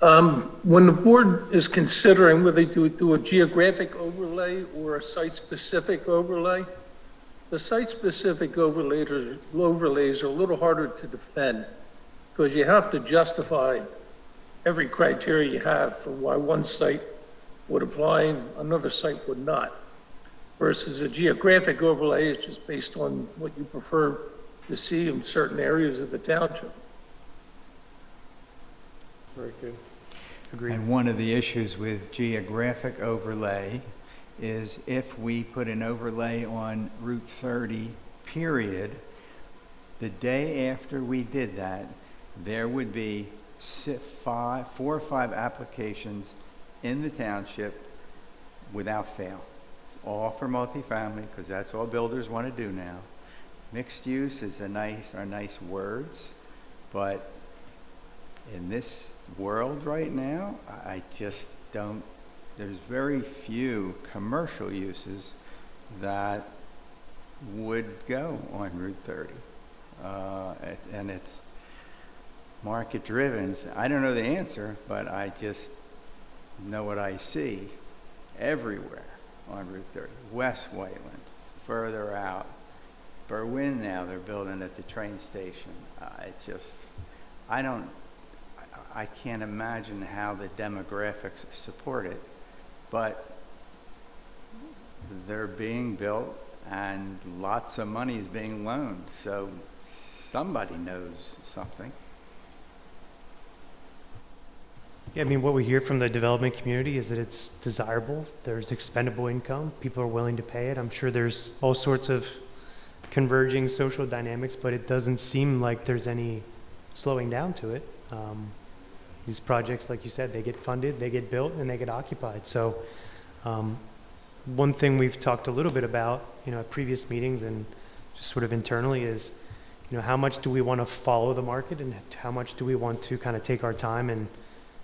when the board is considering whether to do a geographic overlay or a site-specific overlay, the site-specific overlays are a little harder to defend because you have to justify every criteria you have for why one site would apply and another site would not. Versus a geographic overlay is just based on what you prefer to see in certain areas of the township. very good. Agreed. And one of the issues with geographic overlay is if we put an overlay on Route 30, period, the day after we did that, there would be 4 or 5 applications in the township without fail. All for multifamily, because that's all builders want to do now. Mixed use is are nice words, but in this world right now, I just don't, there's very few commercial uses that would go on Route 30. And it's market driven. I don't know the answer, but I just know what I see everywhere on Route 30. West Whiteland, further out. Berwyn now, they're building at the train station. I can't imagine how the demographics support it, but they're being built and lots of money is being loaned, so somebody knows something. Yeah, I mean, what we hear from the development community is that it's desirable. There's expendable income. People are willing to pay it. I'm sure there's all sorts of converging social dynamics, but it doesn't seem like there's any slowing down to it. These projects, like you said, they get funded, they get built, and they get occupied. So one thing we've talked a little bit about, at previous meetings and just sort of internally is, how much do we want to follow the market and how much do we want to kind of take our time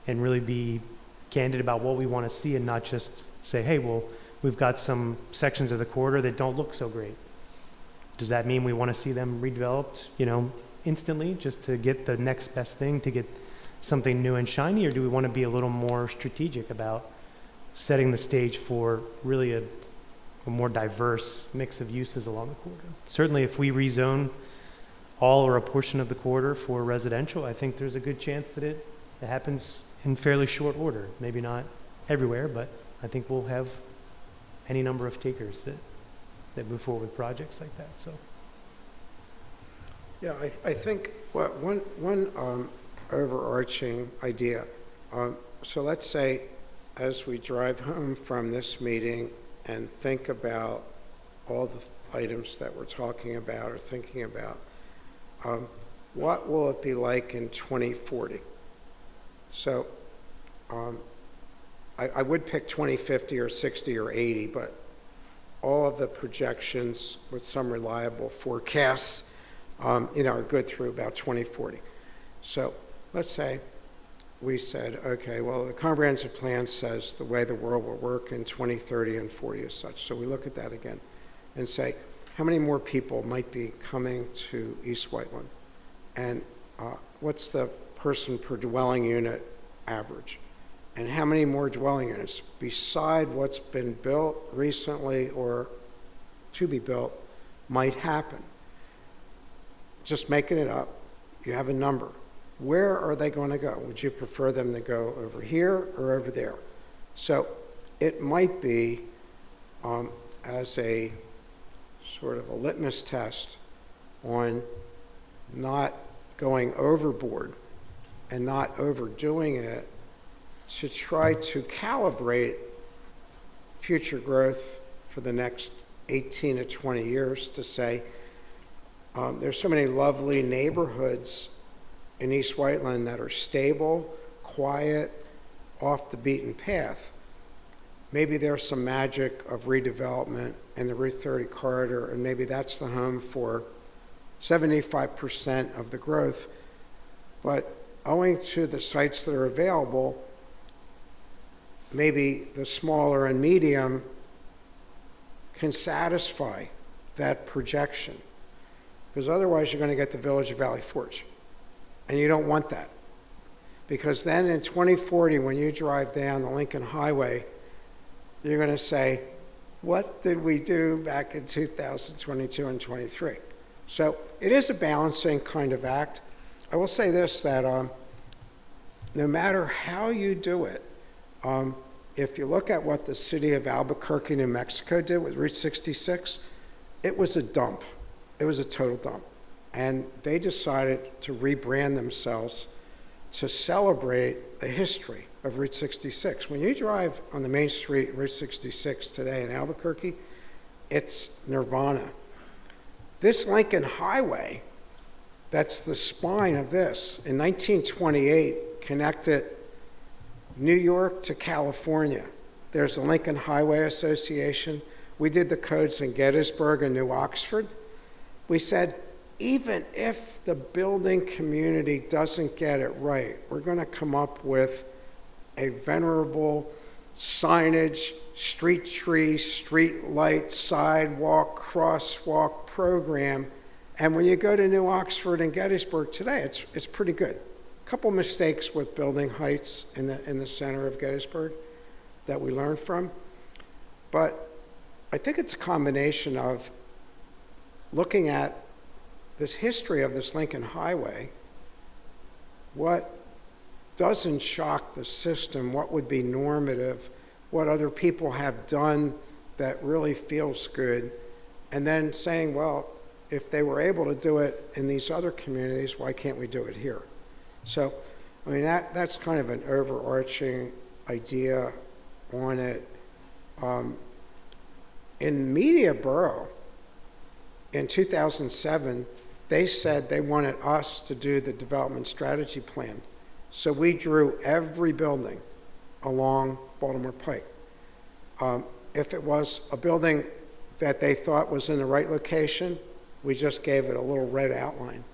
and really be candid about what we want to see and not just say, hey, well, we've got some sections of the corridor that don't look so great. Does that mean we want to see them redeveloped, instantly just to get the next best thing, to get something new and shiny, or do we want to be a little more strategic about setting the stage for really a more diverse mix of uses along the corridor? Certainly, if we rezone all or a portion of the corridor for residential, I think there's a good chance that it happens in fairly short order. Maybe not everywhere, but I think we'll have any number of takers that move forward with projects like that. So, Yeah, I think one overarching idea. So let's say as we drive home from this meeting and think about all the items that we're talking about or thinking about, what will it be like in 2040? So I would pick 2050 or 60 or 80, but all of the projections with some reliable forecasts, are good through about 2040. So let's say we said, okay, well, the comprehensive plan says the way the world will work in 2030 and 40 is such. So we look at that again and say, how many more people might be coming to East Whiteland? And what's the person per dwelling unit average? And how many more dwelling units beside what's been built recently or to be built might happen? Just making it up, you have a number. Where are they going to go? Would you prefer them to go over here or over there? So it might be as a sort of a litmus test on not going overboard and not overdoing it, to try to calibrate future growth for the next 18 to 20 years to say, there's so many lovely neighborhoods in East Whiteland that are stable, quiet, off the beaten path. Maybe there's some magic of redevelopment in the Route 30 corridor, and maybe that's the home for 75% of the growth. But owing to the sites that are available, maybe the smaller and medium can satisfy that projection. Because otherwise you're going to get the Village of Valley Forge. And you don't want that. Because then in 2040, when you drive down the Lincoln Highway, you're going to say, what did we do back in 2022 and 23? So it is a balancing kind of act. I will say this, that no matter how you do it, if you look at what the city of Albuquerque, New Mexico did with Route 66, it was a dump. It was a total dump. And they decided to rebrand themselves to celebrate the history of Route 66. When you drive on the main street, Route 66 today in Albuquerque, it's nirvana. This Lincoln Highway, that's the spine of this, in 1928 connected New York to California. There's the Lincoln Highway Association. We did the codes in Gettysburg and New Oxford. We said, even if the building community doesn't get it right, we're going to come up with a venerable signage, street tree, street light, sidewalk, crosswalk program. And when you go to New Oxford and Gettysburg today, it's pretty good. A couple mistakes with building heights in the center of Gettysburg that we learned from. But I think it's a combination of looking at this history of this Lincoln Highway, what doesn't shock the system, what would be normative, what other people have done that really feels good, and then saying, well, if they were able to do it in these other communities, why can't we do it here? So, I mean, that's kind of an overarching idea on it. In Media Borough, in 2007, they said they wanted us to do the development strategy plan. So we drew every building along Baltimore Pike. If it was a building that they thought was in the right location, we just gave it a little red outline.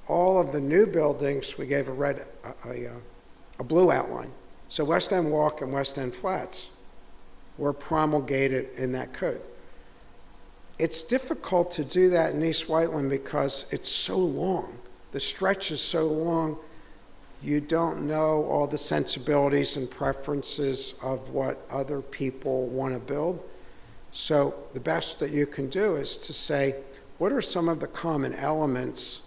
All of the new buildings, we gave a blue outline. So West End Walk and West End Flats were promulgated in that code. It's difficult to do that in East Whiteland because it's so long. The stretch is so long. you don't know all the sensibilities and preferences of what other people want to build. So the best that you can do is to say, what are some of the common elements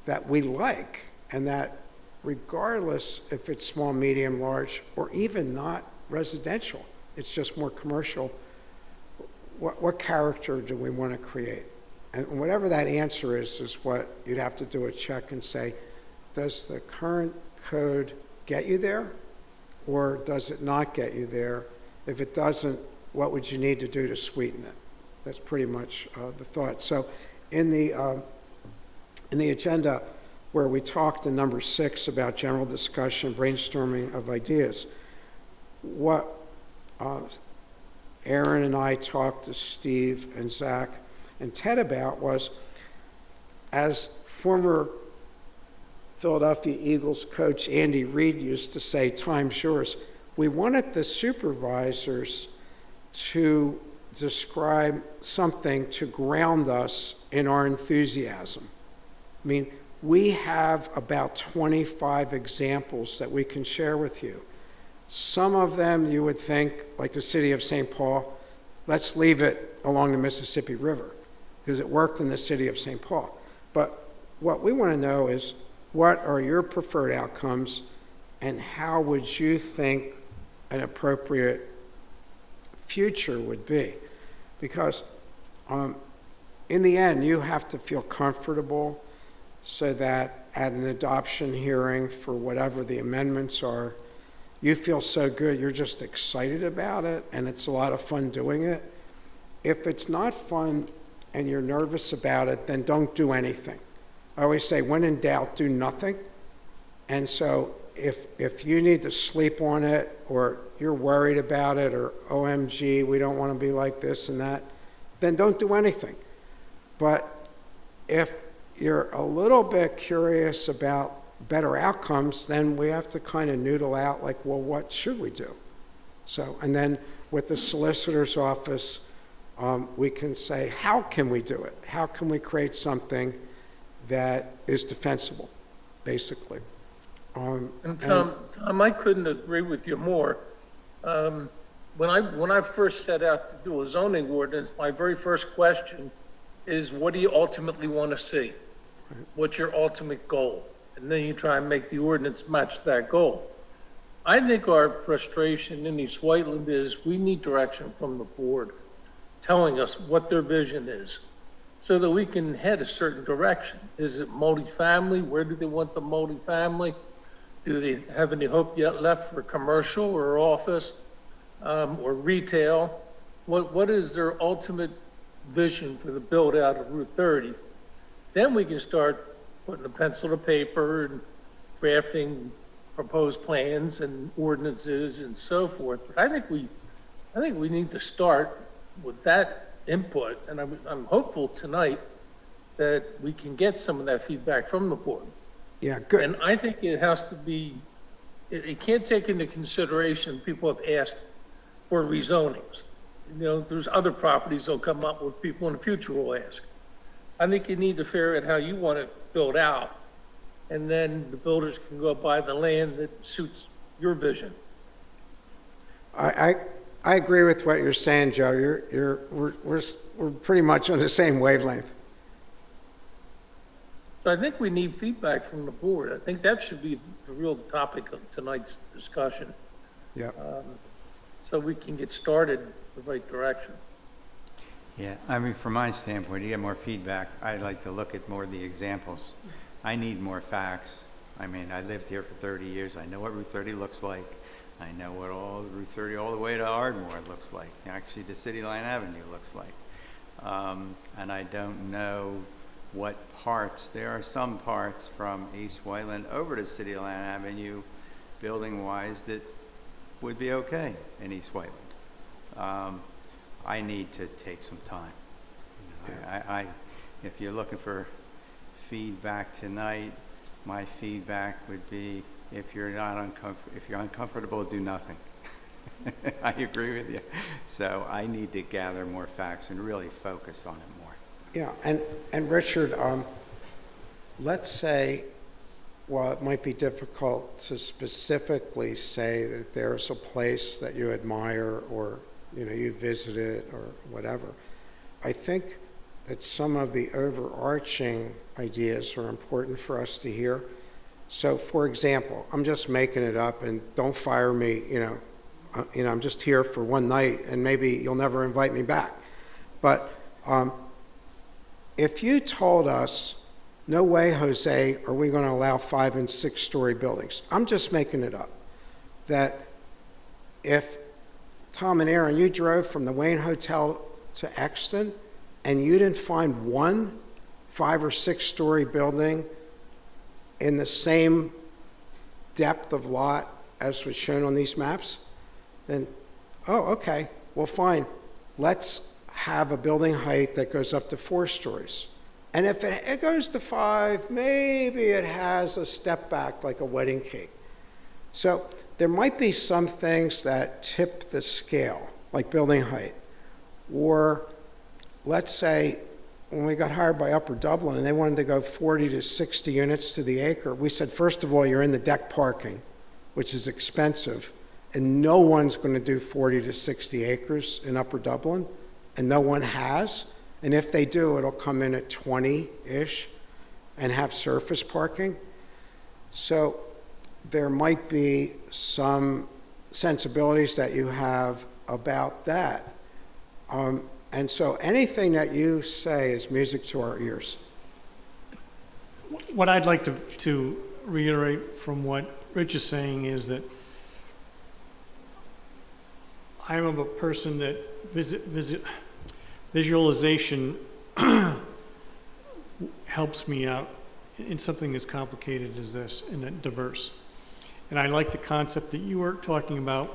that we like, and that regardless if it's small, medium, large, or even not residential, it's just more commercial, what character do we want to create? And whatever that answer is what you'd have to do a check and say, does the current code get you there, or does it not get you there? If it doesn't, what would you need to do to sweeten it? That's pretty much the thought. So in the agenda where we talked in number 6 about general discussion, brainstorming of ideas, what Aaron and I talked to Steve and Zach and Ted about was, as former Philadelphia Eagles coach Andy Reid used to say, time's yours. We wanted the supervisors to describe something to ground us in our enthusiasm. I mean, we have about 25 examples that we can share with you. Some of them you would think, like the city of St. Paul, let's leave it along the Mississippi River, because it worked in the city of St. Paul. But what we want to know is, what are your preferred outcomes, and how would you think an appropriate future would be? Because in the end, you have to feel comfortable so that at an adoption hearing for whatever the amendments are, you feel so good, you're just excited about it, and it's a lot of fun doing it. If it's not fun and you're nervous about it, then don't do anything. I always say, when in doubt, do nothing. And so if you need to sleep on it, or you're worried about it, or OMG, we don't want to be like this and that, then don't do anything. But if you're a little bit curious about better outcomes, then we have to kind of noodle out, like, well, what should we do? So, and then with the solicitor's office, we can say, how can we do it? How can we create something that is defensible, basically? And Tom, I couldn't agree with you more. When I first set out to do a zoning ordinance, my very first question is, what do you ultimately want to see? What's your ultimate goal? And then you try and make the ordinance match that goal. I think our frustration in East Whiteland is we need direction from the board telling us what their vision is, so that we can head a certain direction. Is it multifamily? Where do they want the multifamily? Do they have any hope yet left for commercial or office or retail? What is their ultimate vision for the build out of Route 30? Then we can start putting a pencil to paper and drafting proposed plans and ordinances and so forth. But I think we need to start with that input, and I'm hopeful tonight that we can get some of that feedback from the board. Yeah, good. And I think it has to be, it can't take into consideration, people have asked for rezonings. You know, there's other properties that'll come up where people in the future will ask. I think you need to figure out how you want it built out, and then the builders can go buy the land that suits your vision. I agree with what you're saying, Joe. We're pretty much on the same wavelength. So I think we need feedback from the board. I think that should be the real topic of tonight's discussion. Yeah. So we can get started the right direction. Yeah, I mean, from my standpoint, to get more feedback, I'd like to look at more of the examples. I need more facts. I mean, I lived here for 30 years. I know what Route 30 looks like. I know what all Route 30 all the way to Ardmore looks like. Actually, the City Line Avenue looks like. And I don't know what parts. There are some parts from East Whiteland over to City Line Avenue, building-wise, that would be okay in East Whiteland. I need to take some time. You know, if you're looking for feedback tonight, my feedback would be, if you're uncomfortable, do nothing. I agree with you. So I need to gather more facts and really focus on it more. Yeah, and Richard, let's say while it might be difficult to specifically say that there's a place that you admire or, you visited or whatever, I think that some of the overarching ideas are important for us to hear. So, for example, I'm just making it up, and don't fire me, I'm just here for one night, and maybe you'll never invite me back. But if you told us, no way, Jose, are we going to allow 5- and 6-story buildings. I'm just making it up. That if Tom and Aaron, you drove from the Wayne Hotel to Exton, and you didn't find one 5- or 6-story building in the same depth of lot as was shown on these maps, then, oh, okay, well, fine. Let's have a building height that goes up to 4 stories. And if it goes to 5, maybe it has a step back like a wedding cake. So there might be some things that tip the scale, like building height. Or let's say when we got hired by Upper Dublin and they wanted to go 40 to 60 units to the acre, we said, first of all, you're in the deck parking, which is expensive, and no one's going to do 40 to 60 acres in Upper Dublin, and no one has. And if they do, it'll come in at 20-ish and have surface parking. So there might be some sensibilities that you have about that. And so anything that you say is music to our ears. What I'd like to reiterate from what Rich is saying is that I'm a person that visualization helps me out in something as complicated as this and diverse. And I like the concept that you were talking about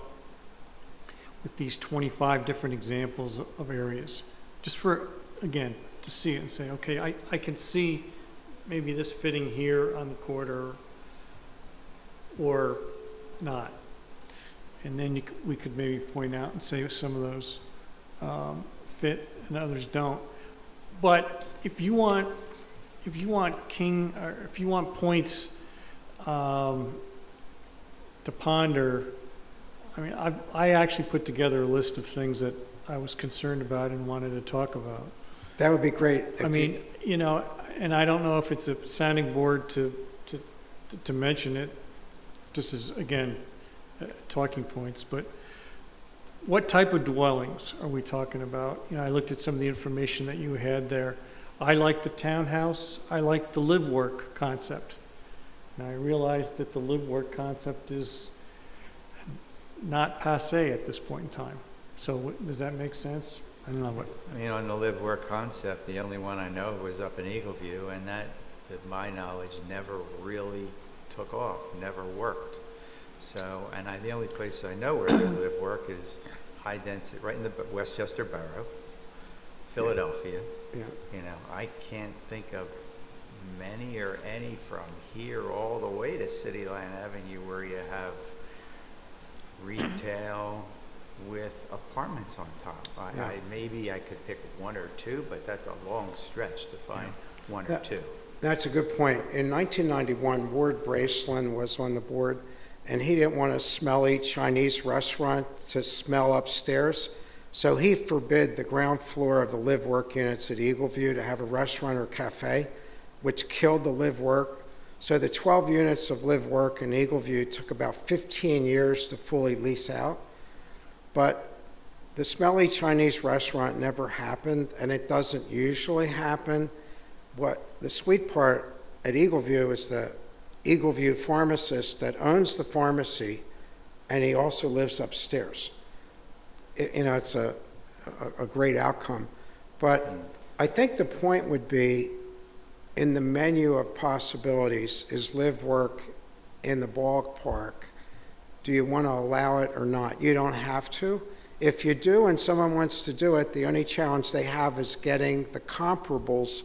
with these 25 different examples of areas. Just for, again, to see it and say, okay, I can see maybe this fitting here on the corridor or not. And then we could maybe point out and say some of those fit and others don't. But if you want points to ponder, I mean, I actually put together a list of things that I was concerned about and wanted to talk about. That would be great. I mean, and I don't know if it's a sounding board to mention it, just as, again, talking points, but what type of dwellings are we talking about? I looked at some of the information that you had there. I like the townhouse. I like the live-work concept. And I realized that the live-work concept is not passé at this point in time. So does that make sense? I don't know what. On the live-work concept, the only one I know was up in Eagleview, and that, to my knowledge, never really took off, never worked. So, and the only place I know where there's live work is high density, right in the Westchester Borough, Philadelphia. Yeah. I can't think of many or any from here all the way to City Line Avenue where you have retail with apartments on top. Maybe I could pick one or two, but that's a long stretch to find one or two. That's a good point. In 1991, Ward Braceland was on the board, and he didn't want a smelly Chinese restaurant to smell upstairs. So he forbid the ground floor of the live-work units at Eagleview to have a restaurant or cafe, which killed the live-work. So the 12 units of live-work in Eagleview took about 15 years to fully lease out. But the smelly Chinese restaurant never happened, and it doesn't usually happen. What the sweet part at Eagleview is the Eagleview pharmacist that owns the pharmacy, and he also lives upstairs. It's a great outcome. But I think the point would be, in the menu of possibilities, is live work in the ballpark. Do you want to allow it or not? You don't have to. If you do and someone wants to do it, the only challenge they have is getting the comparables,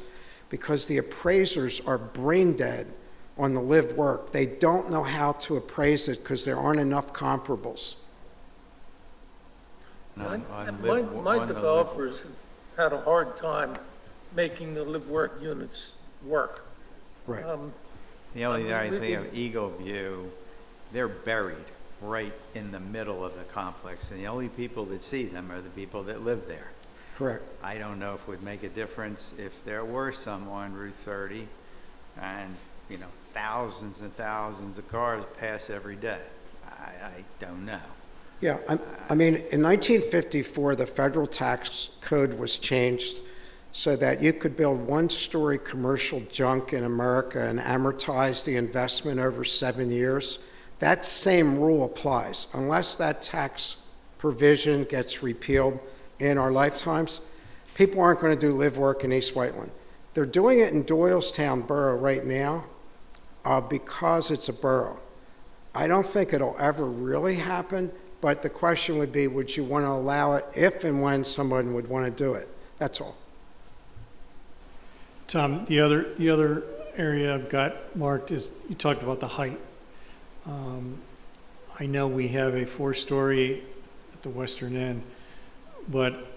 because the appraisers are brain dead on the live work. They don't know how to appraise it because there aren't enough comparables. My developers have had a hard time making the live-work units work. Right. The only thing I think of Eagle View, they're buried right in the middle of the complex, and the only people that see them are the people that live there. Correct. I don't know if it would make a difference if there were some on Route 30 and, you know, thousands and thousands of cars pass every day. I don't know. Yeah, I mean, in 1954, the federal tax code was changed so that you could build one-story commercial junk in America and amortize the investment over 7 years. That same rule applies. Unless that tax provision gets repealed in our lifetimes, people aren't going to do live work in East Whiteland. They're doing it in Doylestown Borough right now because it's a borough. I don't think it'll ever really happen, but the question would be, would you want to allow it if and when someone would want to do it? That's all. Tom, the other area I've got marked is, you talked about the height. I know we have a 4-story at the western end, but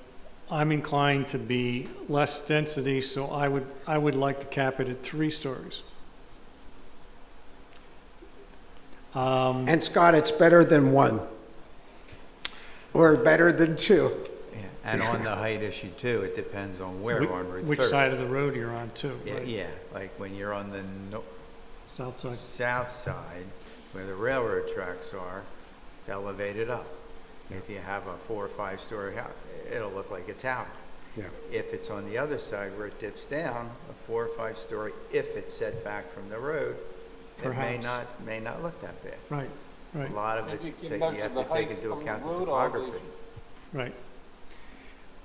I'm inclined to be less density, so I would like to cap it at 3 stories. And Scott, it's better than 1, or better than 2. Yeah. And on the height issue too, it depends on where on Route 30. Which side of the road you're on too, Yeah, right? yeah, like when you're on the South side. south side, where the railroad tracks are, it's elevated up. If you have a 4 or 5-story house, it'll look like a tower. Yeah. If it's on the other side where it dips down, a 4 or 5-story, if it's set back from the road, it Perhaps. may not look that bad. Right, right, A lot of it, Maybe you can you measure have the to take height into from the account the road topography. elevation. right.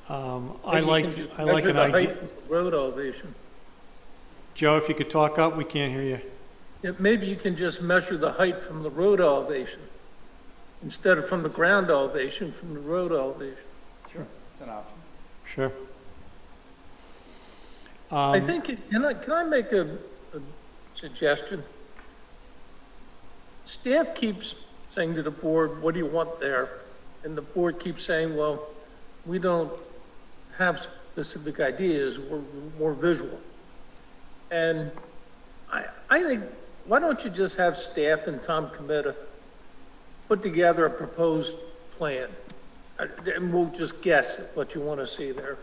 I Maybe you like can just I like measure an the idea. height from the road elevation. Joe, if you could talk up, we can't hear you. Yeah, maybe you can just measure the height from the road elevation, instead of from the ground elevation, from the road elevation. Sure, it's an option. Sure. I think, can I make a suggestion? Staff keeps saying to the board, what do you want there? And the board keeps saying, well, we don't have specific ideas, we're more visual. And I think, why don't you just have staff and Tom Cometa put together a proposed plan? And we'll just guess at what you want to see there.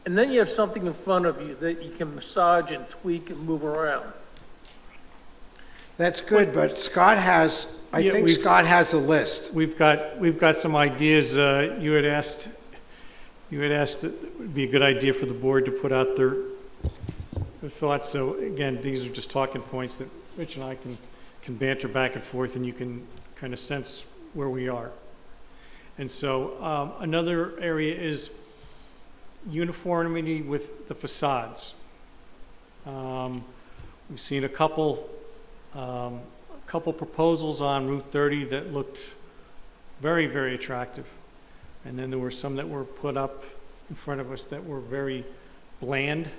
And then you have something in front of you that you can massage and tweak and move around. That's good, but Scott has, I Yeah, think Scott has a list. We've got some ideas. You had asked that it would be a good idea for the board to put out their thoughts. So again, these are just talking points that Rich and I can banter back and forth, and you can kind of sense where we are. And so another area is uniformity with the facades. We've seen a couple proposals on Route 30 that looked very, very attractive. And then there were some that were put up in front of us that were very bland.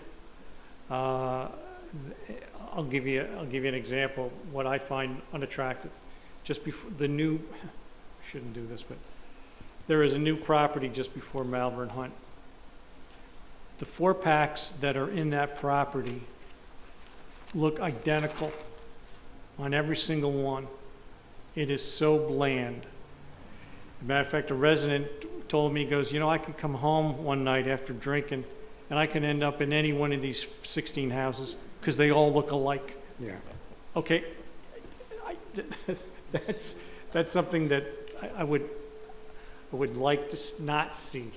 I'll give you an example of what I find unattractive. Just before the new, I shouldn't do this, but there is a new property just before Malvern Hunt. The 4-packs that are in that property look identical on every single one. It is so bland. As a matter of fact, a resident told me, he goes, you know, I could come home one night after drinking and I can end up in any one of these 16 houses because they all look alike. Yeah. Okay, that's something that I would like to not see.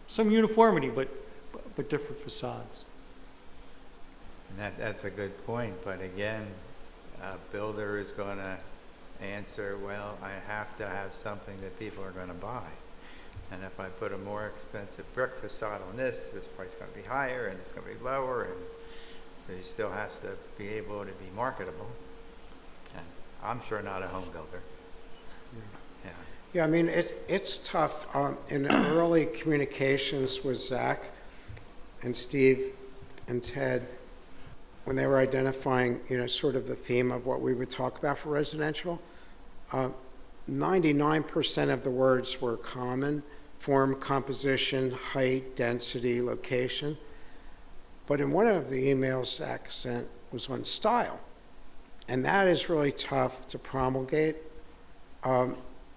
Some uniformity, but different facades. And that's a good point, but again, a builder is going to answer, well, I have to have something that people are going to buy. And if I put a more expensive brick facade on this price is going to be higher and it's going to be lower, and so he still has to be able to be marketable. And I'm sure not a home builder. Yeah. Yeah, I mean, it's tough. In early communications with Zach and Steve and Ted, when they were identifying, you know, sort of the theme of what we would talk about for residential, 99% of the words were common: form, composition, height, density, location. But in one of the emails Zach sent was on style. And that is really tough to promulgate.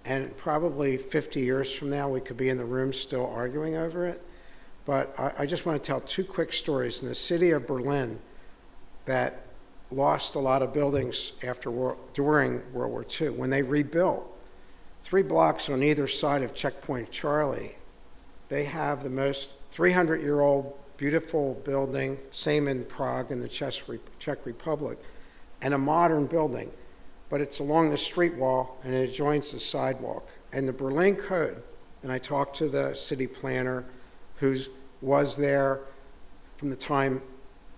And probably 50 years from now, we could be in the room still arguing over it. But I just want to tell two quick stories. In the city of Berlin, that lost a lot of buildings during World War II, when they rebuilt 3 blocks on either side of Checkpoint Charlie, they have the most 300-year-old beautiful building, same in Prague in the Czech Republic, and a modern building. But it's along the street wall and it adjoins the sidewalk. And the Berlin Code, and I talked to the city planner who was there from the time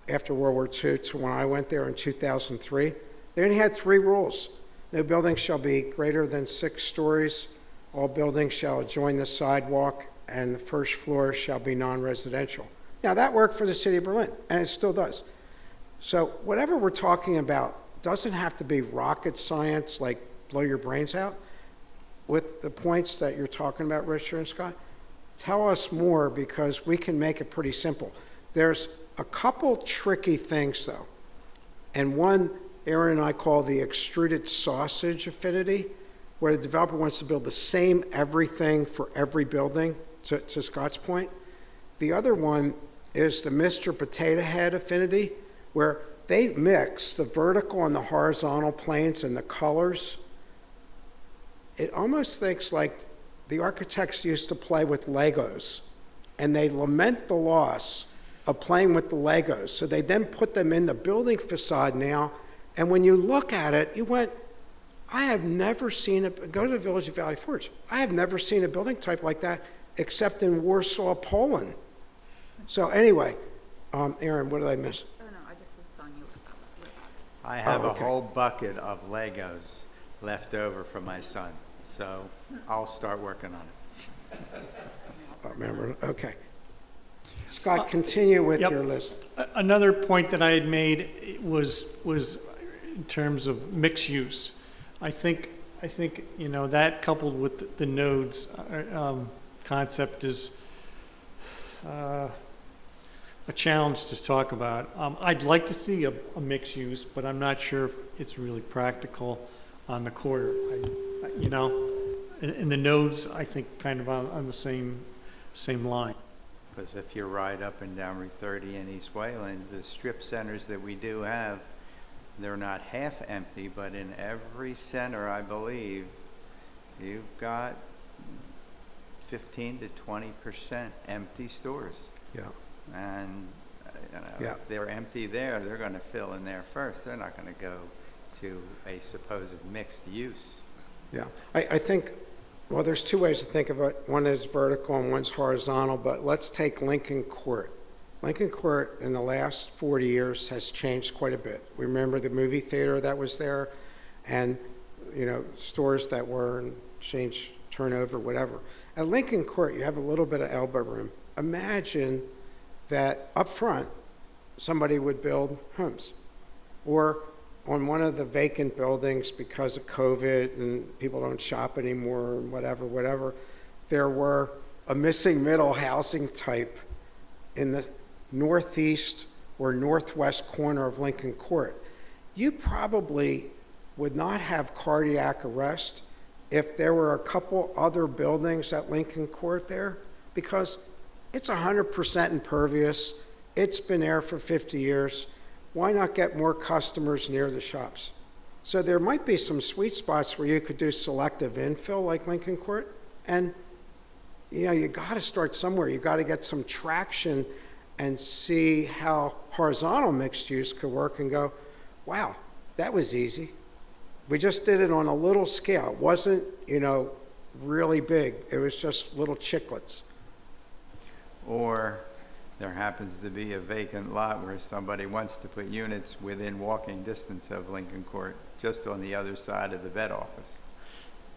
after World War II to when I went there in 2003, they only had 3 rules. No building shall be greater than 6 stories. All buildings shall adjoin the sidewalk, and the first floor shall be non-residential. Now, that worked for the city of Berlin, and it still does. So whatever we're talking about doesn't have to be rocket science, like blow your brains out. With the points that you're talking about, Richard and Scott, tell us more, because we can make it pretty simple. There's a couple tricky things, though. And one, Aaron and I call the extruded sausage affinity, where the developer wants to build the same everything for every building, to Scott's point. The other one is the Mr. Potato Head affinity, where they mix the vertical and the horizontal planes and the colors. It almost thinks like the architects used to play with Legos, and they lament the loss of playing with the Legos. So they then put them in the building facade now, and when you look at it, you went, I have never seen go to the Village of Valley Forge. I have never seen a building type like that except in Warsaw, Poland. So anyway, Aaron, what did I miss? Oh, no, I just was telling you about it. I have okay. a whole bucket of Legos left over from my son, so I'll start working on it. Remember, okay. Scott, continue with Yep. your list. Another point that I had made was in terms of mixed use. I think that coupled with the nodes concept is a challenge to talk about. I'd like to see a mixed use, but I'm not sure if it's really practical on the corridor. And the nodes, I think, kind of on the same line. Because if you ride up and down Route 30 in East Whiteland, the strip centers that we do have, they're not half empty, but in every center, I believe, you've got 15 to 20% empty stores. Yeah. And Yeah. if they're empty there, they're going to fill in there first. They're not going to go to a supposed mixed use. Yeah, I think, well, there's 2 ways to think of it. One is vertical and one's horizontal, but let's take Lincoln Court. Lincoln Court in the last 40 years has changed quite a bit. We remember the movie theater that was there, and, stores that were and change turnover, whatever. At Lincoln Court, you have a little bit of elbow room. Imagine that up front, somebody would build homes, or on one of the vacant buildings because of COVID and people don't shop anymore and whatever, there were a missing middle housing type in the northeast or northwest corner of Lincoln Court. You probably would not have cardiac arrest if there were a couple other buildings at Lincoln Court there, because it's 100% impervious. It's been there for 50 years. Why not get more customers near the shops? So there might be some sweet spots where you could do selective infill like Lincoln Court. And, you got to start somewhere. You got to get some traction and see how horizontal mixed use could work and go, wow, that was easy. We just did it on a little scale. It wasn't, really big. It was just little chiclets. Or there happens to be a vacant lot where somebody wants to put units within walking distance of Lincoln Court, just on the other side of the vet office.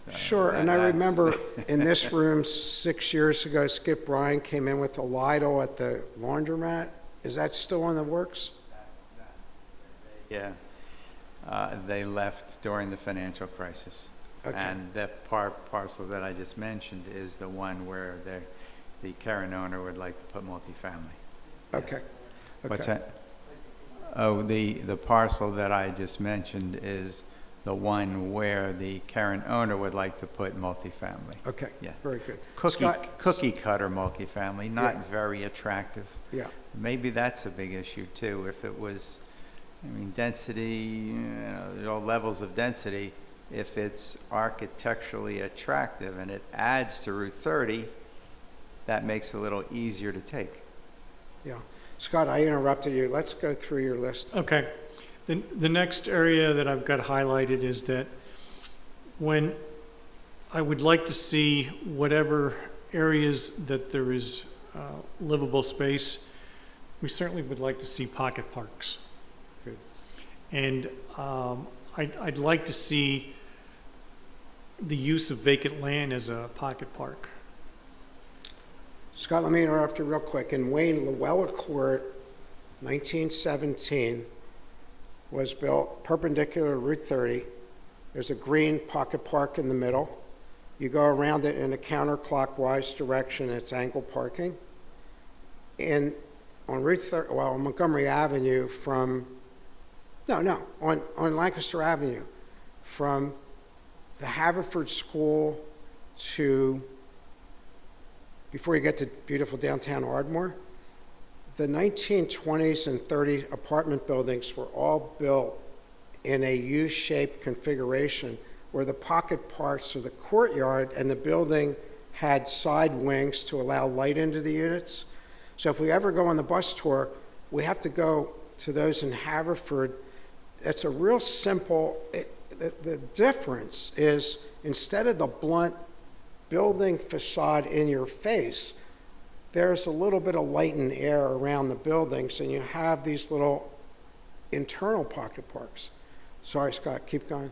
So Sure, and I remember in this room 6 years ago, Skip Bryan came in with a Lidl at the laundromat. Is that still in the works? Yeah, they left during the financial crisis. Okay. And that parcel that I just mentioned is the one where the current owner would like to put multifamily. Okay. What's Okay. that? Oh, the parcel that I just mentioned is the one where the current owner would like to put multifamily. Okay, Yeah. very good. Cookie, Scott- cookie cutter multifamily, not Yeah. very attractive. Yeah, Maybe that's a big issue too. If it was, I mean, density, all levels of density, if it's architecturally attractive and it adds to Route 30, that makes it a little easier to take. yeah. Scott, I interrupted you. Let's go through your list. Okay. The next area that I've got highlighted is that when I would like to see whatever areas that there is livable space, we certainly would like to see pocket parks. Good. And I'd like to see the use of vacant land as a pocket park. Scott, let me interrupt you real quick. In Wayne, Luella Court, 1917, was built perpendicular to Route 30. There's a green pocket park in the middle. You go around it in a counterclockwise direction, it's angle parking. And on Route 30, well, on Montgomery Avenue from, on Lancaster Avenue, from the Haverford School to, before you get to beautiful downtown Ardmore, the 1920s and 30s apartment buildings were all built in a U-shaped configuration where the pocket parks of the courtyard and the building had side wings to allow light into the units. So if we ever go on the bus tour, we have to go to those in Haverford. It's a real simple, the difference is instead of the blunt building facade in your face, there's a little bit of light and air around the buildings, and you have these little internal pocket parks. Sorry, Scott, keep going.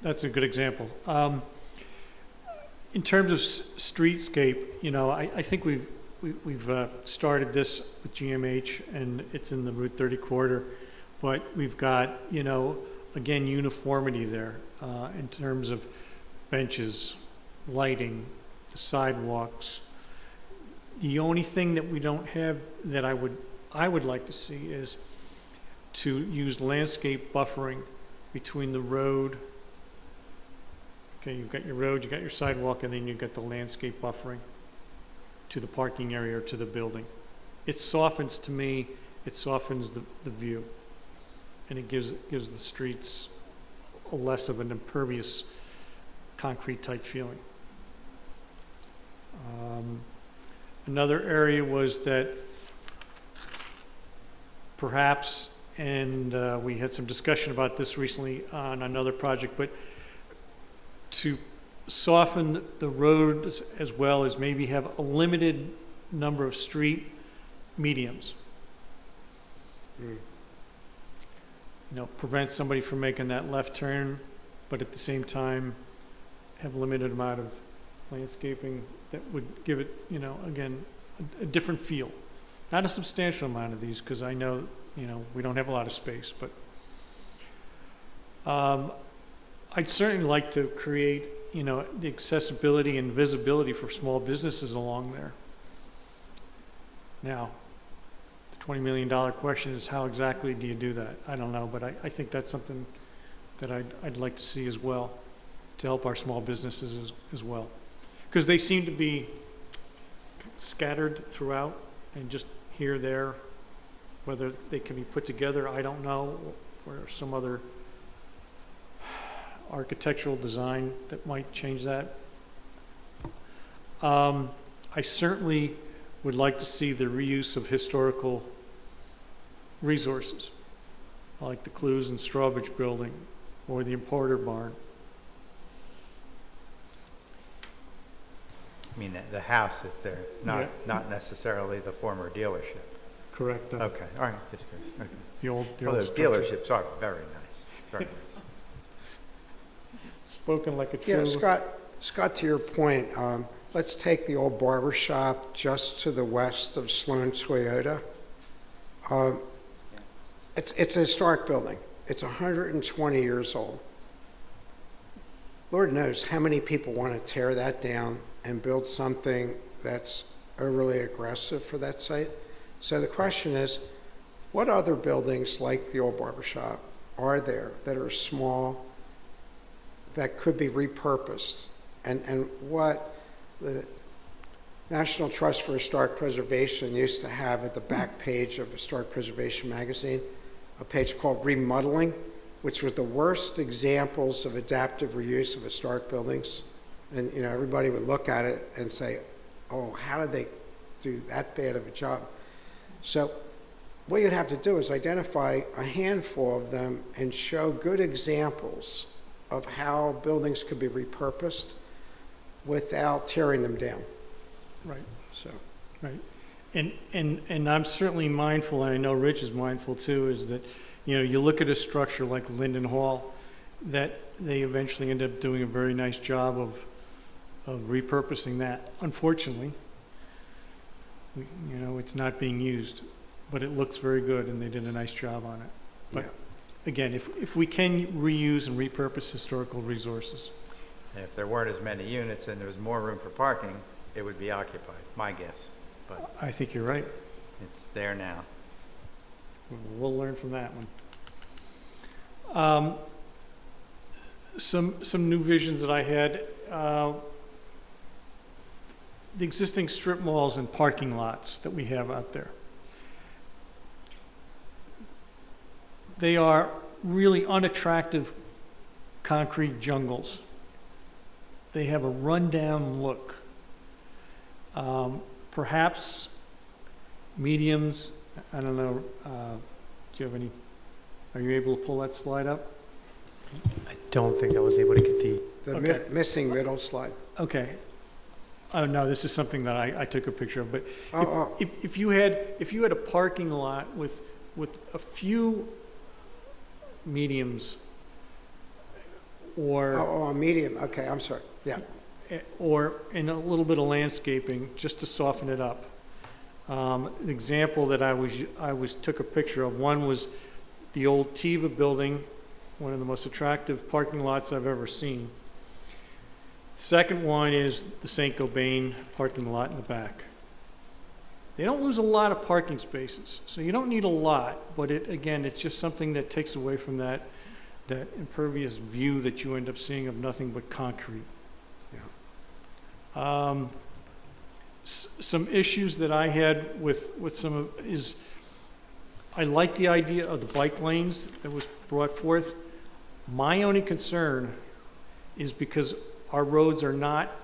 That's a good example. In terms of streetscape, I think we've started this with GMH, and it's in the Route 30 corridor, but we've got, again, uniformity there in terms of benches, lighting, the sidewalks. The only thing that we don't have that I would like to see is to use landscape buffering between the road. Okay, you've got your road, you've got your sidewalk, and then you've got the landscape buffering to the parking area or to the building. It softens, to me, it softens the view. And it gives the streets a less of an impervious concrete type feeling. Another area was that perhaps, and we had some discussion about this recently on another project, but to soften the roads as well as maybe have a limited number of street mediums. Prevent somebody from making that left turn, but at the same time have a limited amount of landscaping that would give it, again, a different feel. Not a substantial amount of these, because I know, we don't have a lot of space, but I'd certainly like to create, the accessibility and visibility for small businesses along there. Now, the $20 million question is how exactly do you do that? I don't know, but I think that's something that I'd like to see as well, to help our small businesses as well. Because they seem to be scattered throughout and just here, there, whether they can be put together, I don't know, or some other architectural design that might change that. I certainly would like to see the reuse of historical resources, like the Clues and Strawbridge building or the Importer barn. I mean, the house is there, not necessarily the former dealership. Correct. Okay, all right, just curious. Okay. The old Well, those structure. dealerships are very nice, very nice. Spoken like a Yeah, true. Scott, to your point, let's take the old barber shop just to the west of Sloan Toyota. It's a historic building. It's 120 years old. Lord knows how many people want to tear that down and build something that's overly aggressive for that site. So the question is, What other buildings like the old barber shop are there that are small, that could be repurposed? And what the National Trust for Historic Preservation used to have at the back page of Historic Preservation magazine, a page called Remodeling, which was the worst examples of adaptive reuse of historic buildings. And, you know, everybody would look at it and say, oh, how did they do that bad of a job? So what you'd have to do is identify a handful of them and show good examples of how buildings could be repurposed without tearing them down. Right. So, Right. And I'm certainly mindful, and I know Rich is mindful too, is that, you know, you look at a structure like Linden Hall, that they eventually end up doing a very nice job of repurposing that. Unfortunately, you know, it's not being used, but it looks very good and they did a nice job on it. But yeah. again, if we can reuse and repurpose historical resources. And if there weren't as many units and there was more room for parking, it would be occupied, my guess. But I think you're right. it's there now. We'll learn from that one. Some new visions that I had, the existing strip malls and parking lots that we have out there. They are really unattractive concrete jungles. They have a rundown look. Perhaps mediums, I don't know, do you have any, are you able to pull that slide up? I don't think I was able to get The Okay. missing middle slide. Okay. Oh, no, this is something that I took a picture of, but Oh, if you had a parking lot with a few mediums or oh, medium, okay, I'm sorry, yeah. or in a little bit of landscaping just to soften it up. The example that I took a picture of, one was the old Tiva building, one of the most attractive parking lots I've ever seen. Second one is the St. Gobain parking lot in the back. They don't lose a lot of parking spaces, so you don't need a lot, but it's just something that takes away from that impervious view that you end up seeing of nothing but concrete. Yeah. Some issues that I had with some of is, I like the idea of the bike lanes that was brought forth. My only concern is because our roads are not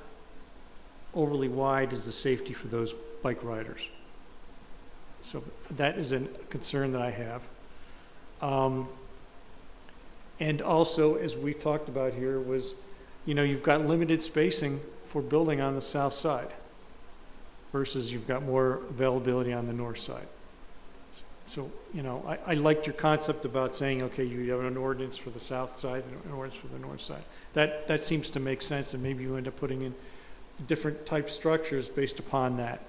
overly wide, is the safety for those bike riders. So that is a concern that I have. And also, as we talked about here, was, you know, you've got limited spacing for building on the south side versus you've got more availability on the north side. So, you know, I liked your concept about saying, okay, you have an ordinance for the south side and an ordinance for the north side. That seems to make sense, and maybe you end up putting in different type structures based upon that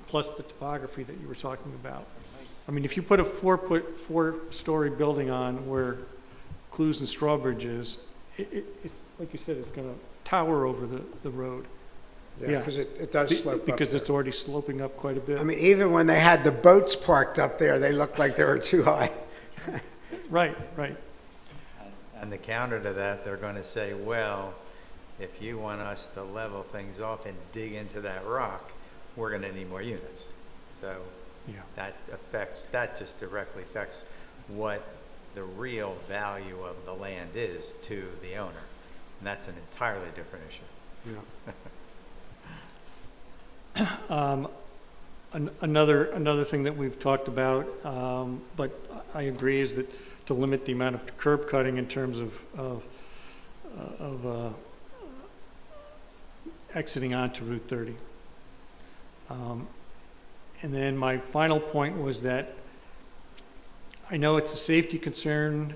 plus the topography that you were talking about. I mean, if you put a four-story building on where Clues and Strawbridge is, it's like you said, it's going to tower over the road. Yeah, Yeah. because it does slope up Because there. it's already sloping up quite a bit. I mean, even when they had the boats parked up there, they looked like they were too high. Right. And the counter to that, they're going to say, well, if you want us to level things off and dig into that rock, we're going to need more units. So Yeah. that just directly affects what the real value of the land is to the owner. And that's an entirely different issue. Yeah. Another thing that we've talked about, but I agree, is that to limit the amount of curb cutting in terms of exiting onto Route 30. And then my final point was that I know it's a safety concern,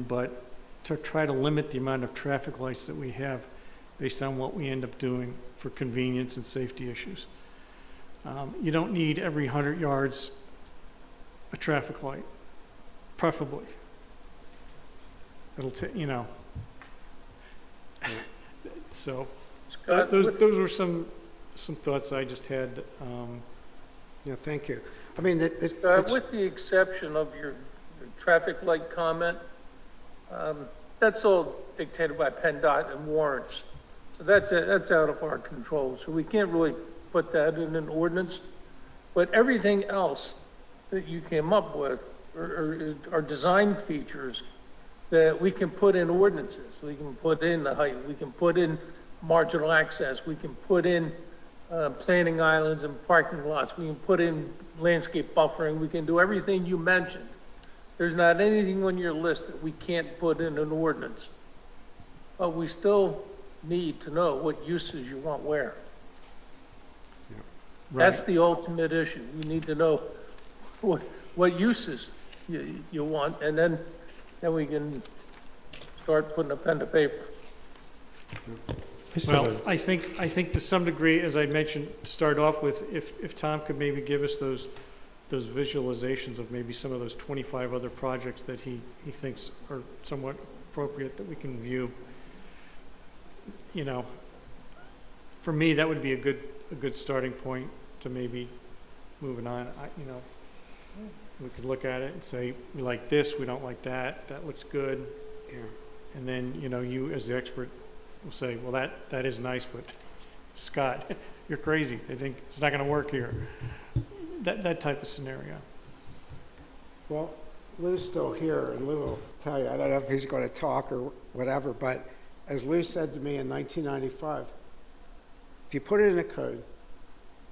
but to try to limit the amount of traffic lights that we have based on what we end up doing for convenience and safety issues. You don't need every 100 yards a traffic light, preferably. It'll take, you know. So Scott, those were some thoughts I just had Yeah, thank you. I mean, With the exception of your traffic light comment, that's all dictated by PennDOT and warrants. So that's out of our control, so we can't really put that in an ordinance. But everything else that you came up with are design features that we can put in ordinances. We can put in the height, we can put in marginal access, we can put in planting islands and parking lots, we can put in landscape buffering, we can do everything you mentioned. There's not anything on your list that we can't put in an ordinance. But we still need to know what uses you want where. That's the ultimate issue. We need to know what uses you want, and then we can start putting a pen to paper. Well, I think to some degree, as I mentioned, to start off with, if Tom could maybe give us those visualizations of maybe some of those 25 other projects that he thinks are somewhat appropriate that we can view. You know, for me, that would be a good starting point to maybe moving on. We could look at it and say, we like this, we don't like that, that looks good. yeah. And then, you as the expert will say, well, that is nice, but Scott, you're crazy. I think it's not going to work here. That type of scenario. Well, Lou's still here, and Lou will tell you, I don't know if he's going to talk or whatever, but as Lou said to me in 1995, if you put it in a code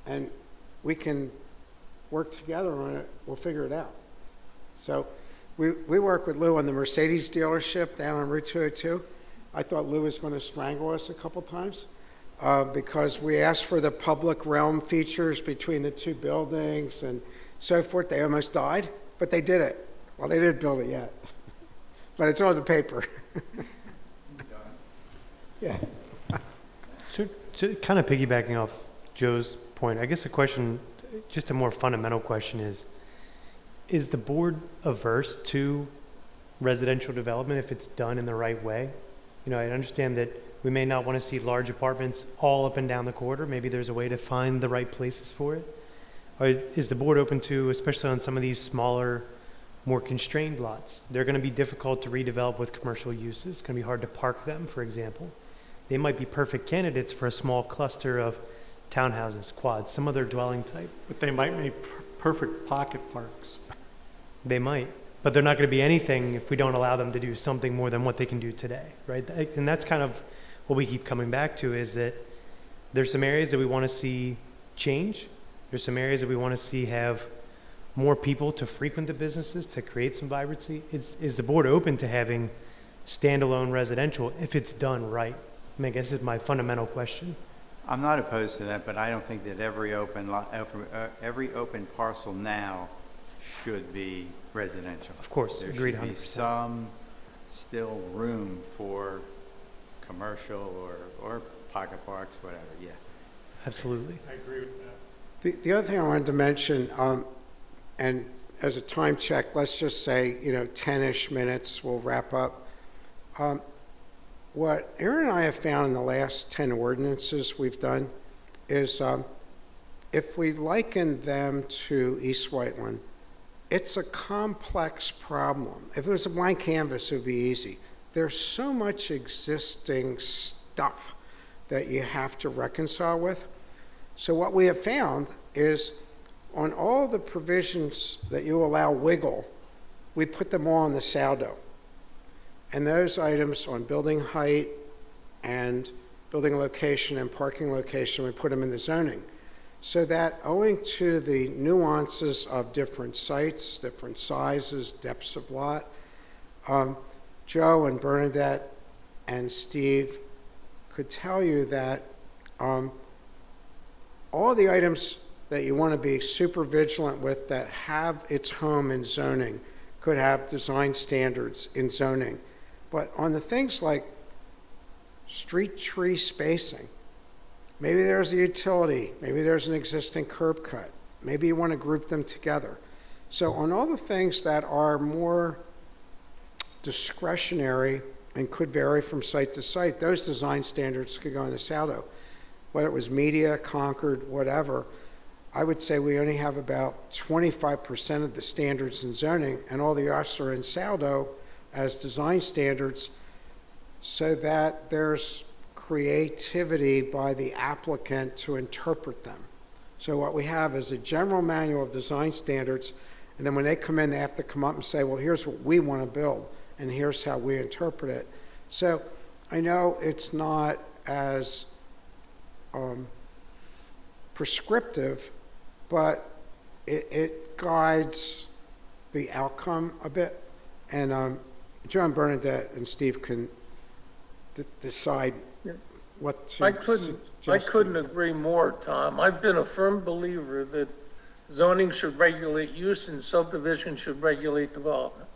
and we can work together on it, we'll figure it out. So we work with Lou on the Mercedes dealership down on Route 202. I thought Lou was going to strangle us a couple times because we asked for the public realm features between the two buildings and so forth. They almost died, but they did it. Well, they didn't build it yet, but it's on the paper. Yeah. So kind of piggybacking off Joe's point, I guess the question, just a more fundamental question is the board averse to residential development if it's done in the right way? I understand that we may not want to see large apartments all up and down the corridor. Maybe there's a way to find the right places for it. Or is the board open to, especially on some of these smaller, more constrained lots, they're going to be difficult to redevelop with commercial uses. It's going to be hard to park them, for example. They might be perfect candidates for a small cluster of townhouses, quads, some other dwelling type. But they might make perfect pocket parks. They might, but they're not going to be anything if we don't allow them to do something more than what they can do today, right? And that's kind of what we keep coming back to, is that there's some areas that we want to see change. There's some areas that we want to see have more people to frequent the businesses, to create some vibrancy. Is the board open to having standalone residential if it's done right? I mean, I guess is my fundamental question. I'm not opposed to that, but I don't think that every open parcel now should be residential. Of course, There agreed should be 100%. some still room for commercial or pocket parks, whatever, yeah. Absolutely. I agree with that. The other thing I wanted to mention, and as a time check, let's just say, 10-ish minutes, we'll wrap up. What Aaron and I have found in the last 10 ordinances we've done is if we liken them to East Whiteland, it's a complex problem. If it was a blank canvas, it would be easy. There's so much existing stuff that you have to reconcile with. So what we have found is on all the provisions that you allow wiggle, we put them all on the saldo. And those items on building height and building location and parking location, we put them in the zoning. So that owing to the nuances of different sites, different sizes, depths of lot, Joe and Bernadette and Steve could tell you that all the items that you want to be super vigilant with that have its home in zoning could have design standards in zoning. But on the things like street tree spacing, maybe there's a utility, maybe there's an existing curb cut, maybe you want to group them together. So on all the things that are more discretionary and could vary from site to site, those design standards could go in the saldo. Whether it was media, Concord, whatever, I would say we only have about 25% of the standards in zoning, and all the rest are in Saldo as design standards, so that there's creativity by the applicant to interpret them. So what we have is a general manual of design standards, and then when they come in, they have to come up and say, well, here's what we want to build, and here's how we interpret it. So I know it's not as prescriptive, but it guides the outcome a bit. And John Bernadette and Steve can decide what to I suggest. couldn't agree more, Tom. I've been a firm believer that zoning should regulate use and subdivision should regulate development.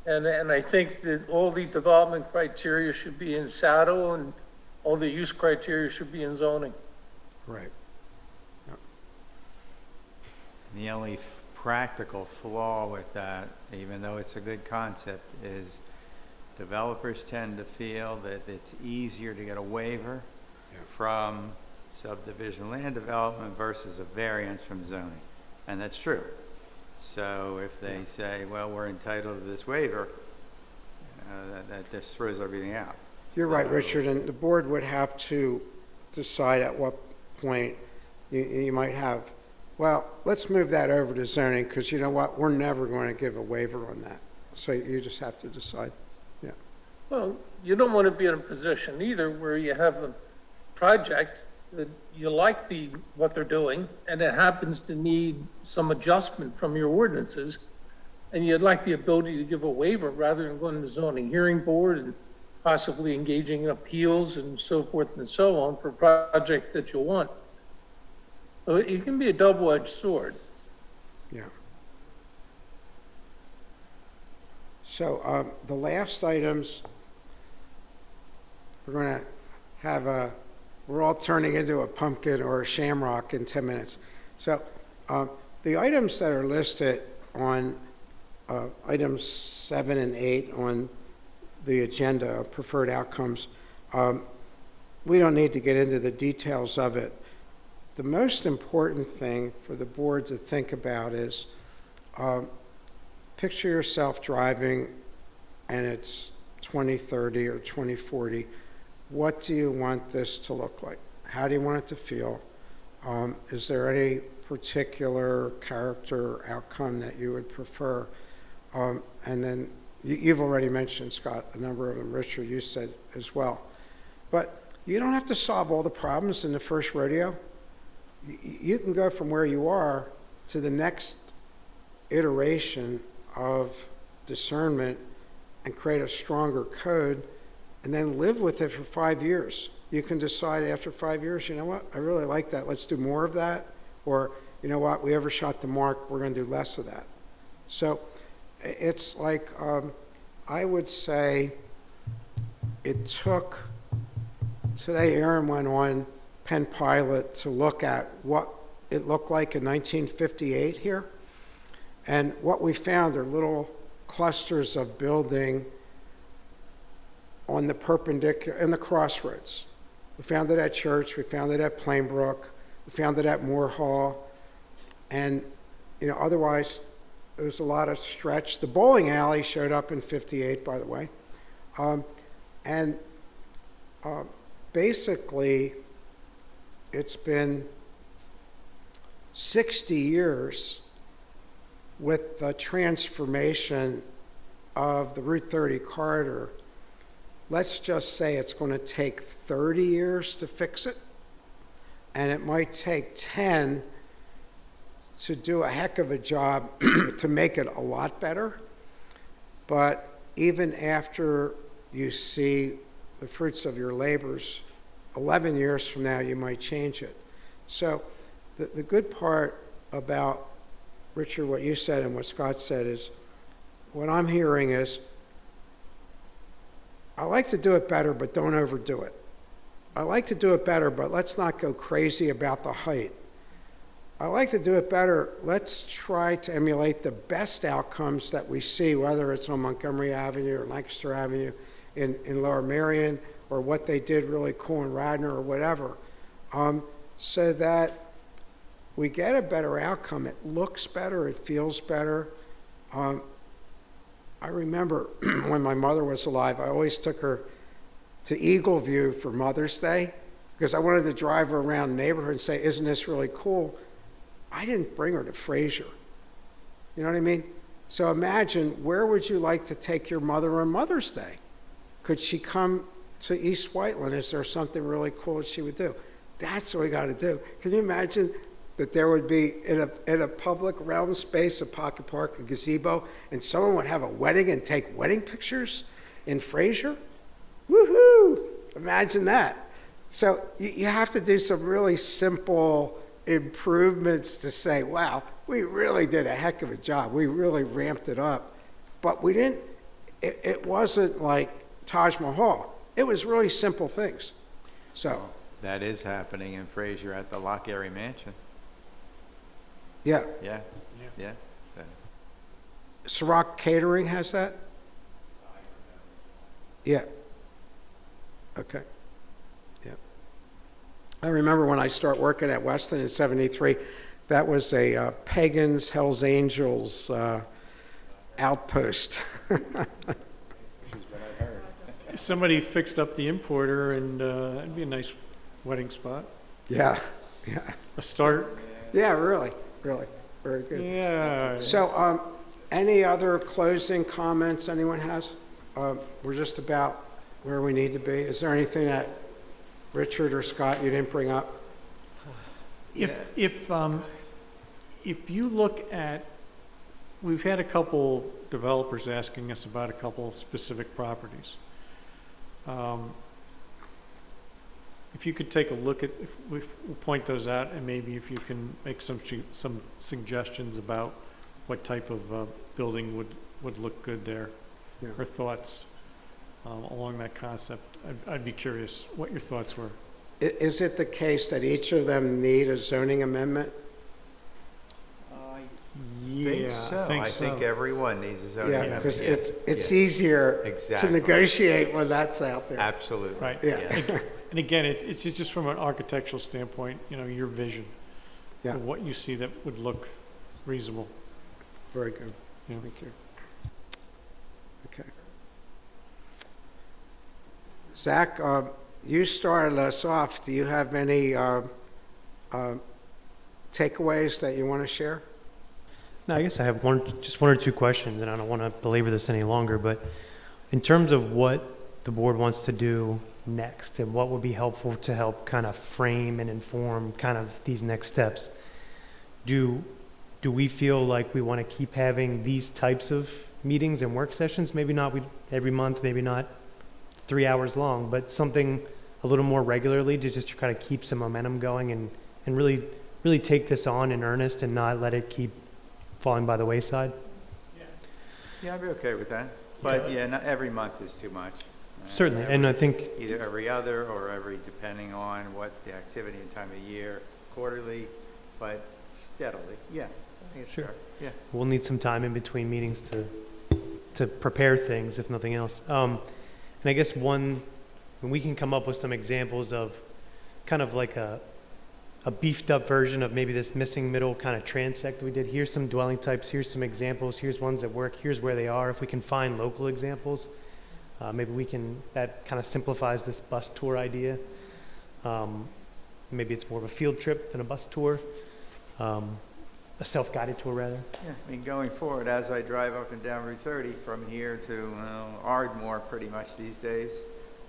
And I think that all the development criteria should be in SADO and all the use criteria should be in zoning. Right. The only practical flaw with that, even though it's a good concept, is developers tend to feel that it's easier to get a waiver from subdivision land development versus a variance from zoning. And that's true. So if they say, well, we're entitled to this waiver, that just throws everything out. You're right, Richard, and the board would have to decide at what point you might have, well, let's move that over to zoning, because you know what, we're never going to give a waiver on that. So you just have to decide, yeah. Well, you don't want to be in a position either where you have a project that you like what they're doing, and it happens to need some adjustment from your ordinances, and you'd like the ability to give a waiver rather than going to the zoning hearing board and possibly engaging in appeals and so forth and so on for a project that you want. So it can be a double-edged sword. Yeah. So the last items, we're going to have we're all turning into a pumpkin or a shamrock in 10 minutes. So the items that are listed on items 7 and 8 on the agenda, preferred outcomes, we don't need to get into the details of it. The most important thing for the board to think about is picture yourself driving and it's 2030 or 2040. What do you want this to look like? How do you want it to feel? Is there any particular character or outcome that you would prefer? And then you've already mentioned, Scott, a number of them. Richard, you said as well. But you don't have to solve all the problems in the first rodeo. You can go from where you are to the next iteration of discernment and create a stronger code and then live with it for 5 years. You can decide after 5 years, you know what, I really like that, let's do more of that. Or, you know what, we overshot the mark, we're going to do less of that. So it's like, I would say it took, today Aaron went on Penn Pilot to look at what it looked like in 1958 here. And what we found are little clusters of building on the perpendicular, in the crossroads. We found it at Church, we found it at Plainbrook, we found it at Moore Hall, and you know, otherwise there was a lot of stretch. The bowling alley showed up in 58, by the way. Basically, it's been 60 years with the transformation of the Route 30 corridor. Let's just say it's going to take 30 years to fix it, and it might take 10 to do a heck of a job to make it a lot better. But even after you see the fruits of your labors, 11 years from now, you might change it. So the good part about, Richard, what you said and what Scott said is, what I'm hearing is, I like to do it better, but don't overdo it. I like to do it better, but let's not go crazy about the height. I like to do it better. Let's try to emulate the best outcomes that we see, whether it's on Montgomery Avenue or Lancaster Avenue in Lower Merion, or what they did really cool in Radnor or whatever, so that we get a better outcome. It looks better, it feels better. I remember when my mother was alive, I always took her to Eagle View for Mother's Day because I wanted to drive her around the neighborhood and say, isn't this really cool? I didn't bring her to Fraser. You know what I mean? So imagine, where would you like to take your mother on Mother's Day? Could she come to East Whiteland? Is there something really cool that she would do? That's what we got to do. Can you imagine that there would be in a public realm space, a pocket park, a gazebo, and someone would have a wedding and take wedding pictures in Fraser? Woohoo! Imagine that. So you have to do some really simple improvements to say, wow, we really did a heck of a job. We really ramped it up. But we didn't, it wasn't like Taj Mahal. It was really simple things. So, That is happening in Fraser at the Lock Erie Mansion. yeah. Yeah, yeah. So, Ciroc Catering has that? Yeah. Okay. Yeah. I remember when I started working at Weston in '73, that was a Pagans, Hells Angels outpost. Somebody fixed up the importer, and it'd be a nice wedding spot. Yeah. Yeah. A start. Yeah, really, really. Very good. Yeah. So, any other closing comments anyone has? We're just about where we need to be. Is there anything that Richard or Scott you didn't bring up? If you look at, we've had a couple developers asking us about a couple specific properties. If you could take a look at, if we point those out, and maybe if you can make some suggestions about what type of building would look good there, Yeah. or thoughts along that concept. I'd be curious what your thoughts were. Is it the case that each of them need a zoning amendment? think so. I think everyone needs a zoning Yeah, amendment. because Yeah, it's yeah. easier to Exactly. negotiate when that's out there. Absolutely. Right. Yeah. And again, it's just from an architectural standpoint, your vision Yeah. of what you see that would look reasonable. Very good. Yeah. Thank you. Okay. Zach, you started us off. Do you have any takeaways that you want to share? No, I guess I have just one or two questions, and I don't want to belabor this any longer, but in terms of what the board wants to do next and what would be helpful to help kind of frame and inform kind of these next steps, do we feel like we want to keep having these types of meetings and work sessions? Maybe not every month, maybe not 3 hours long, but something a little more regularly to just kind of keep some momentum going and really take this on in earnest and not let it keep falling by the wayside? Yeah, I'd be okay with that. But yeah, not every month is too much. Certainly, and I think, Either every other or every, depending on what the activity and time of year, quarterly, but steadily. Yeah, I think it's Sure. fair. Yeah. we'll need some time in between meetings to prepare things, if nothing else. And I guess when we can come up with some examples of kind of like a beefed up version of maybe this missing middle kind of transect we did. Here's some dwelling types, here's some examples, here's ones that work, here's where they are. If we can find local examples, maybe that kind of simplifies this bus tour idea. Maybe it's more of a field trip than a bus tour. A self-guided tour, rather. Yeah, I mean, going forward, as I drive up and down Route 30 from here to Ardmore pretty much these days,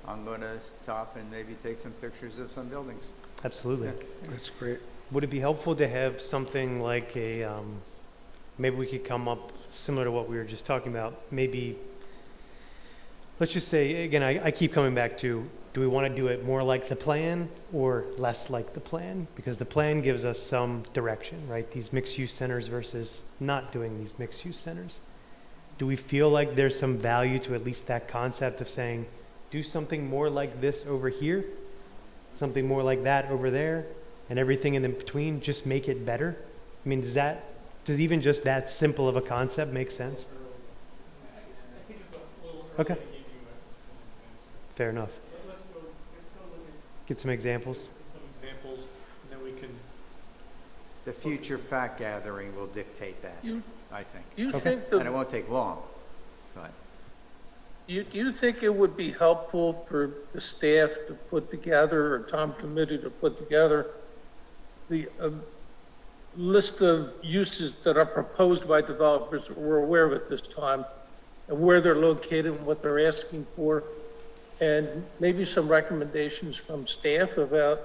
I'm going to stop and maybe take some pictures of some buildings. Absolutely. That's great. Would it be helpful to have something like maybe we could come up similar to what we were just talking about? Maybe, let's just say, again, I keep coming back to, do we want to do it more like the plan or less like the plan? Because the plan gives us some direction, right? These mixed-use centers versus not doing these mixed-use centers. Do we feel like there's some value to at least that concept of saying, do something more like this over here, something more like that over there, and everything in between, just make it better? I mean, does even just that simple of a concept make sense? Okay. Fair enough. Get some examples. Some examples, and then we can The future fact gathering will dictate that, You, I think. you Okay. think And it the, won't take long, but. you think it would be helpful for the staff to put together, or Tom committee to put together, the list of uses that are proposed by developers that we're aware of at this time, and where they're located and what they're asking for, and maybe some recommendations from staff about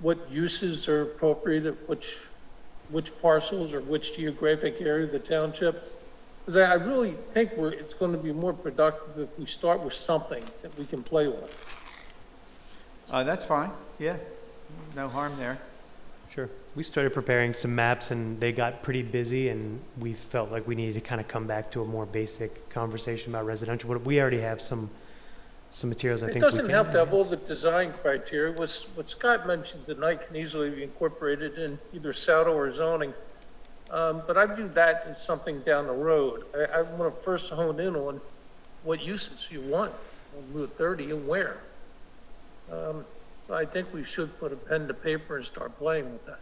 what uses are appropriate at which parcels or which geographic area of the township? Because I really think it's going to be more productive if we start with something that we can play with. That's fine, yeah, no harm there. Sure. We started preparing some maps and they got pretty busy and we felt like we needed to kind of come back to a more basic conversation about residential. But we already have some materials I It think we doesn't can have to have all enhance. the design criteria. What Scott mentioned tonight can easily be incorporated in either SADO or zoning. But I view that as something down the road. I want to first hone in on what uses you want on Route 30 and where. I think we should put a pen to paper and start playing with that.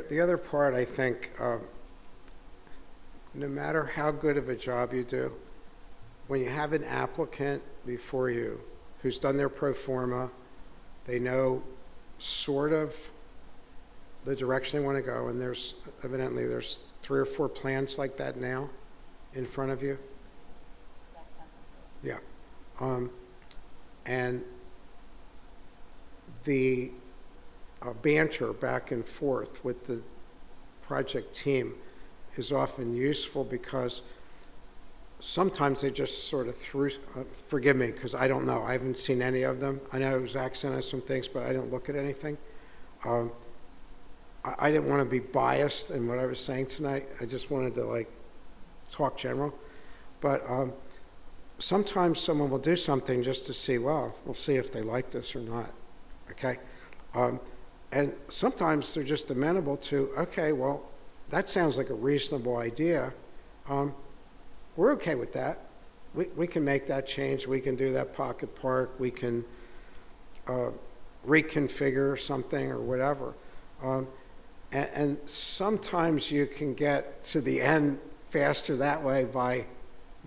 The other part, I think, no matter how good of a job you do, when you have an applicant before you who's done their pro forma, they know sort of the direction they want to go, and there's 3 or 4 plans like that now in front of you. Yeah. And the banter back and forth with the project team is often useful because sometimes they just sort of forgive me because I don't know, I haven't seen any of them. I know Zach sent us some things, but I didn't look at anything. I didn't want to be biased in what I was saying tonight. I just wanted to talk general. But sometimes someone will do something just to see, well, we'll see if they like this or not, okay? And sometimes they're just amenable to, okay, well, that sounds like a reasonable idea. We're okay with that. We can make that change. We can do that pocket park. We can reconfigure something or whatever. And sometimes you can get to the end faster that way by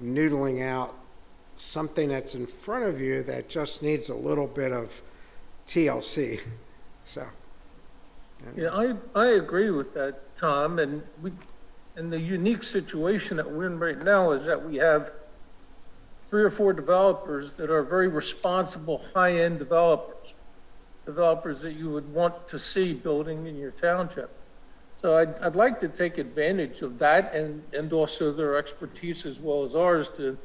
noodling out something that's in front of you that just needs a little bit of TLC. So. Yeah, I agree with that, Tom, and the unique situation that we're in right now is that we have 3 or 4 developers that are very responsible, high-end developers that you would want to see building in your township. So I'd like to take advantage of that and also their expertise as well as ours to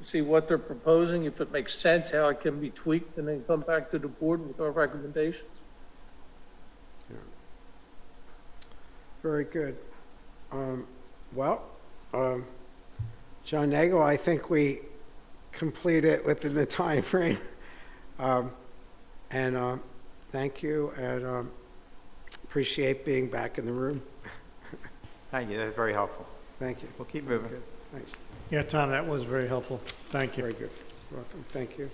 see what they're proposing, if it makes sense, how it can be tweaked, and then come back to the board with our recommendations. Very good. John Nagel, I think we complete it within the time frame. And thank you, and appreciate being back in the room. Thank you, that's very helpful. Thank you. We'll keep moving. Good. Thanks. Yeah, Tom, that was very helpful. Thank you. Very good. Welcome. Thank you.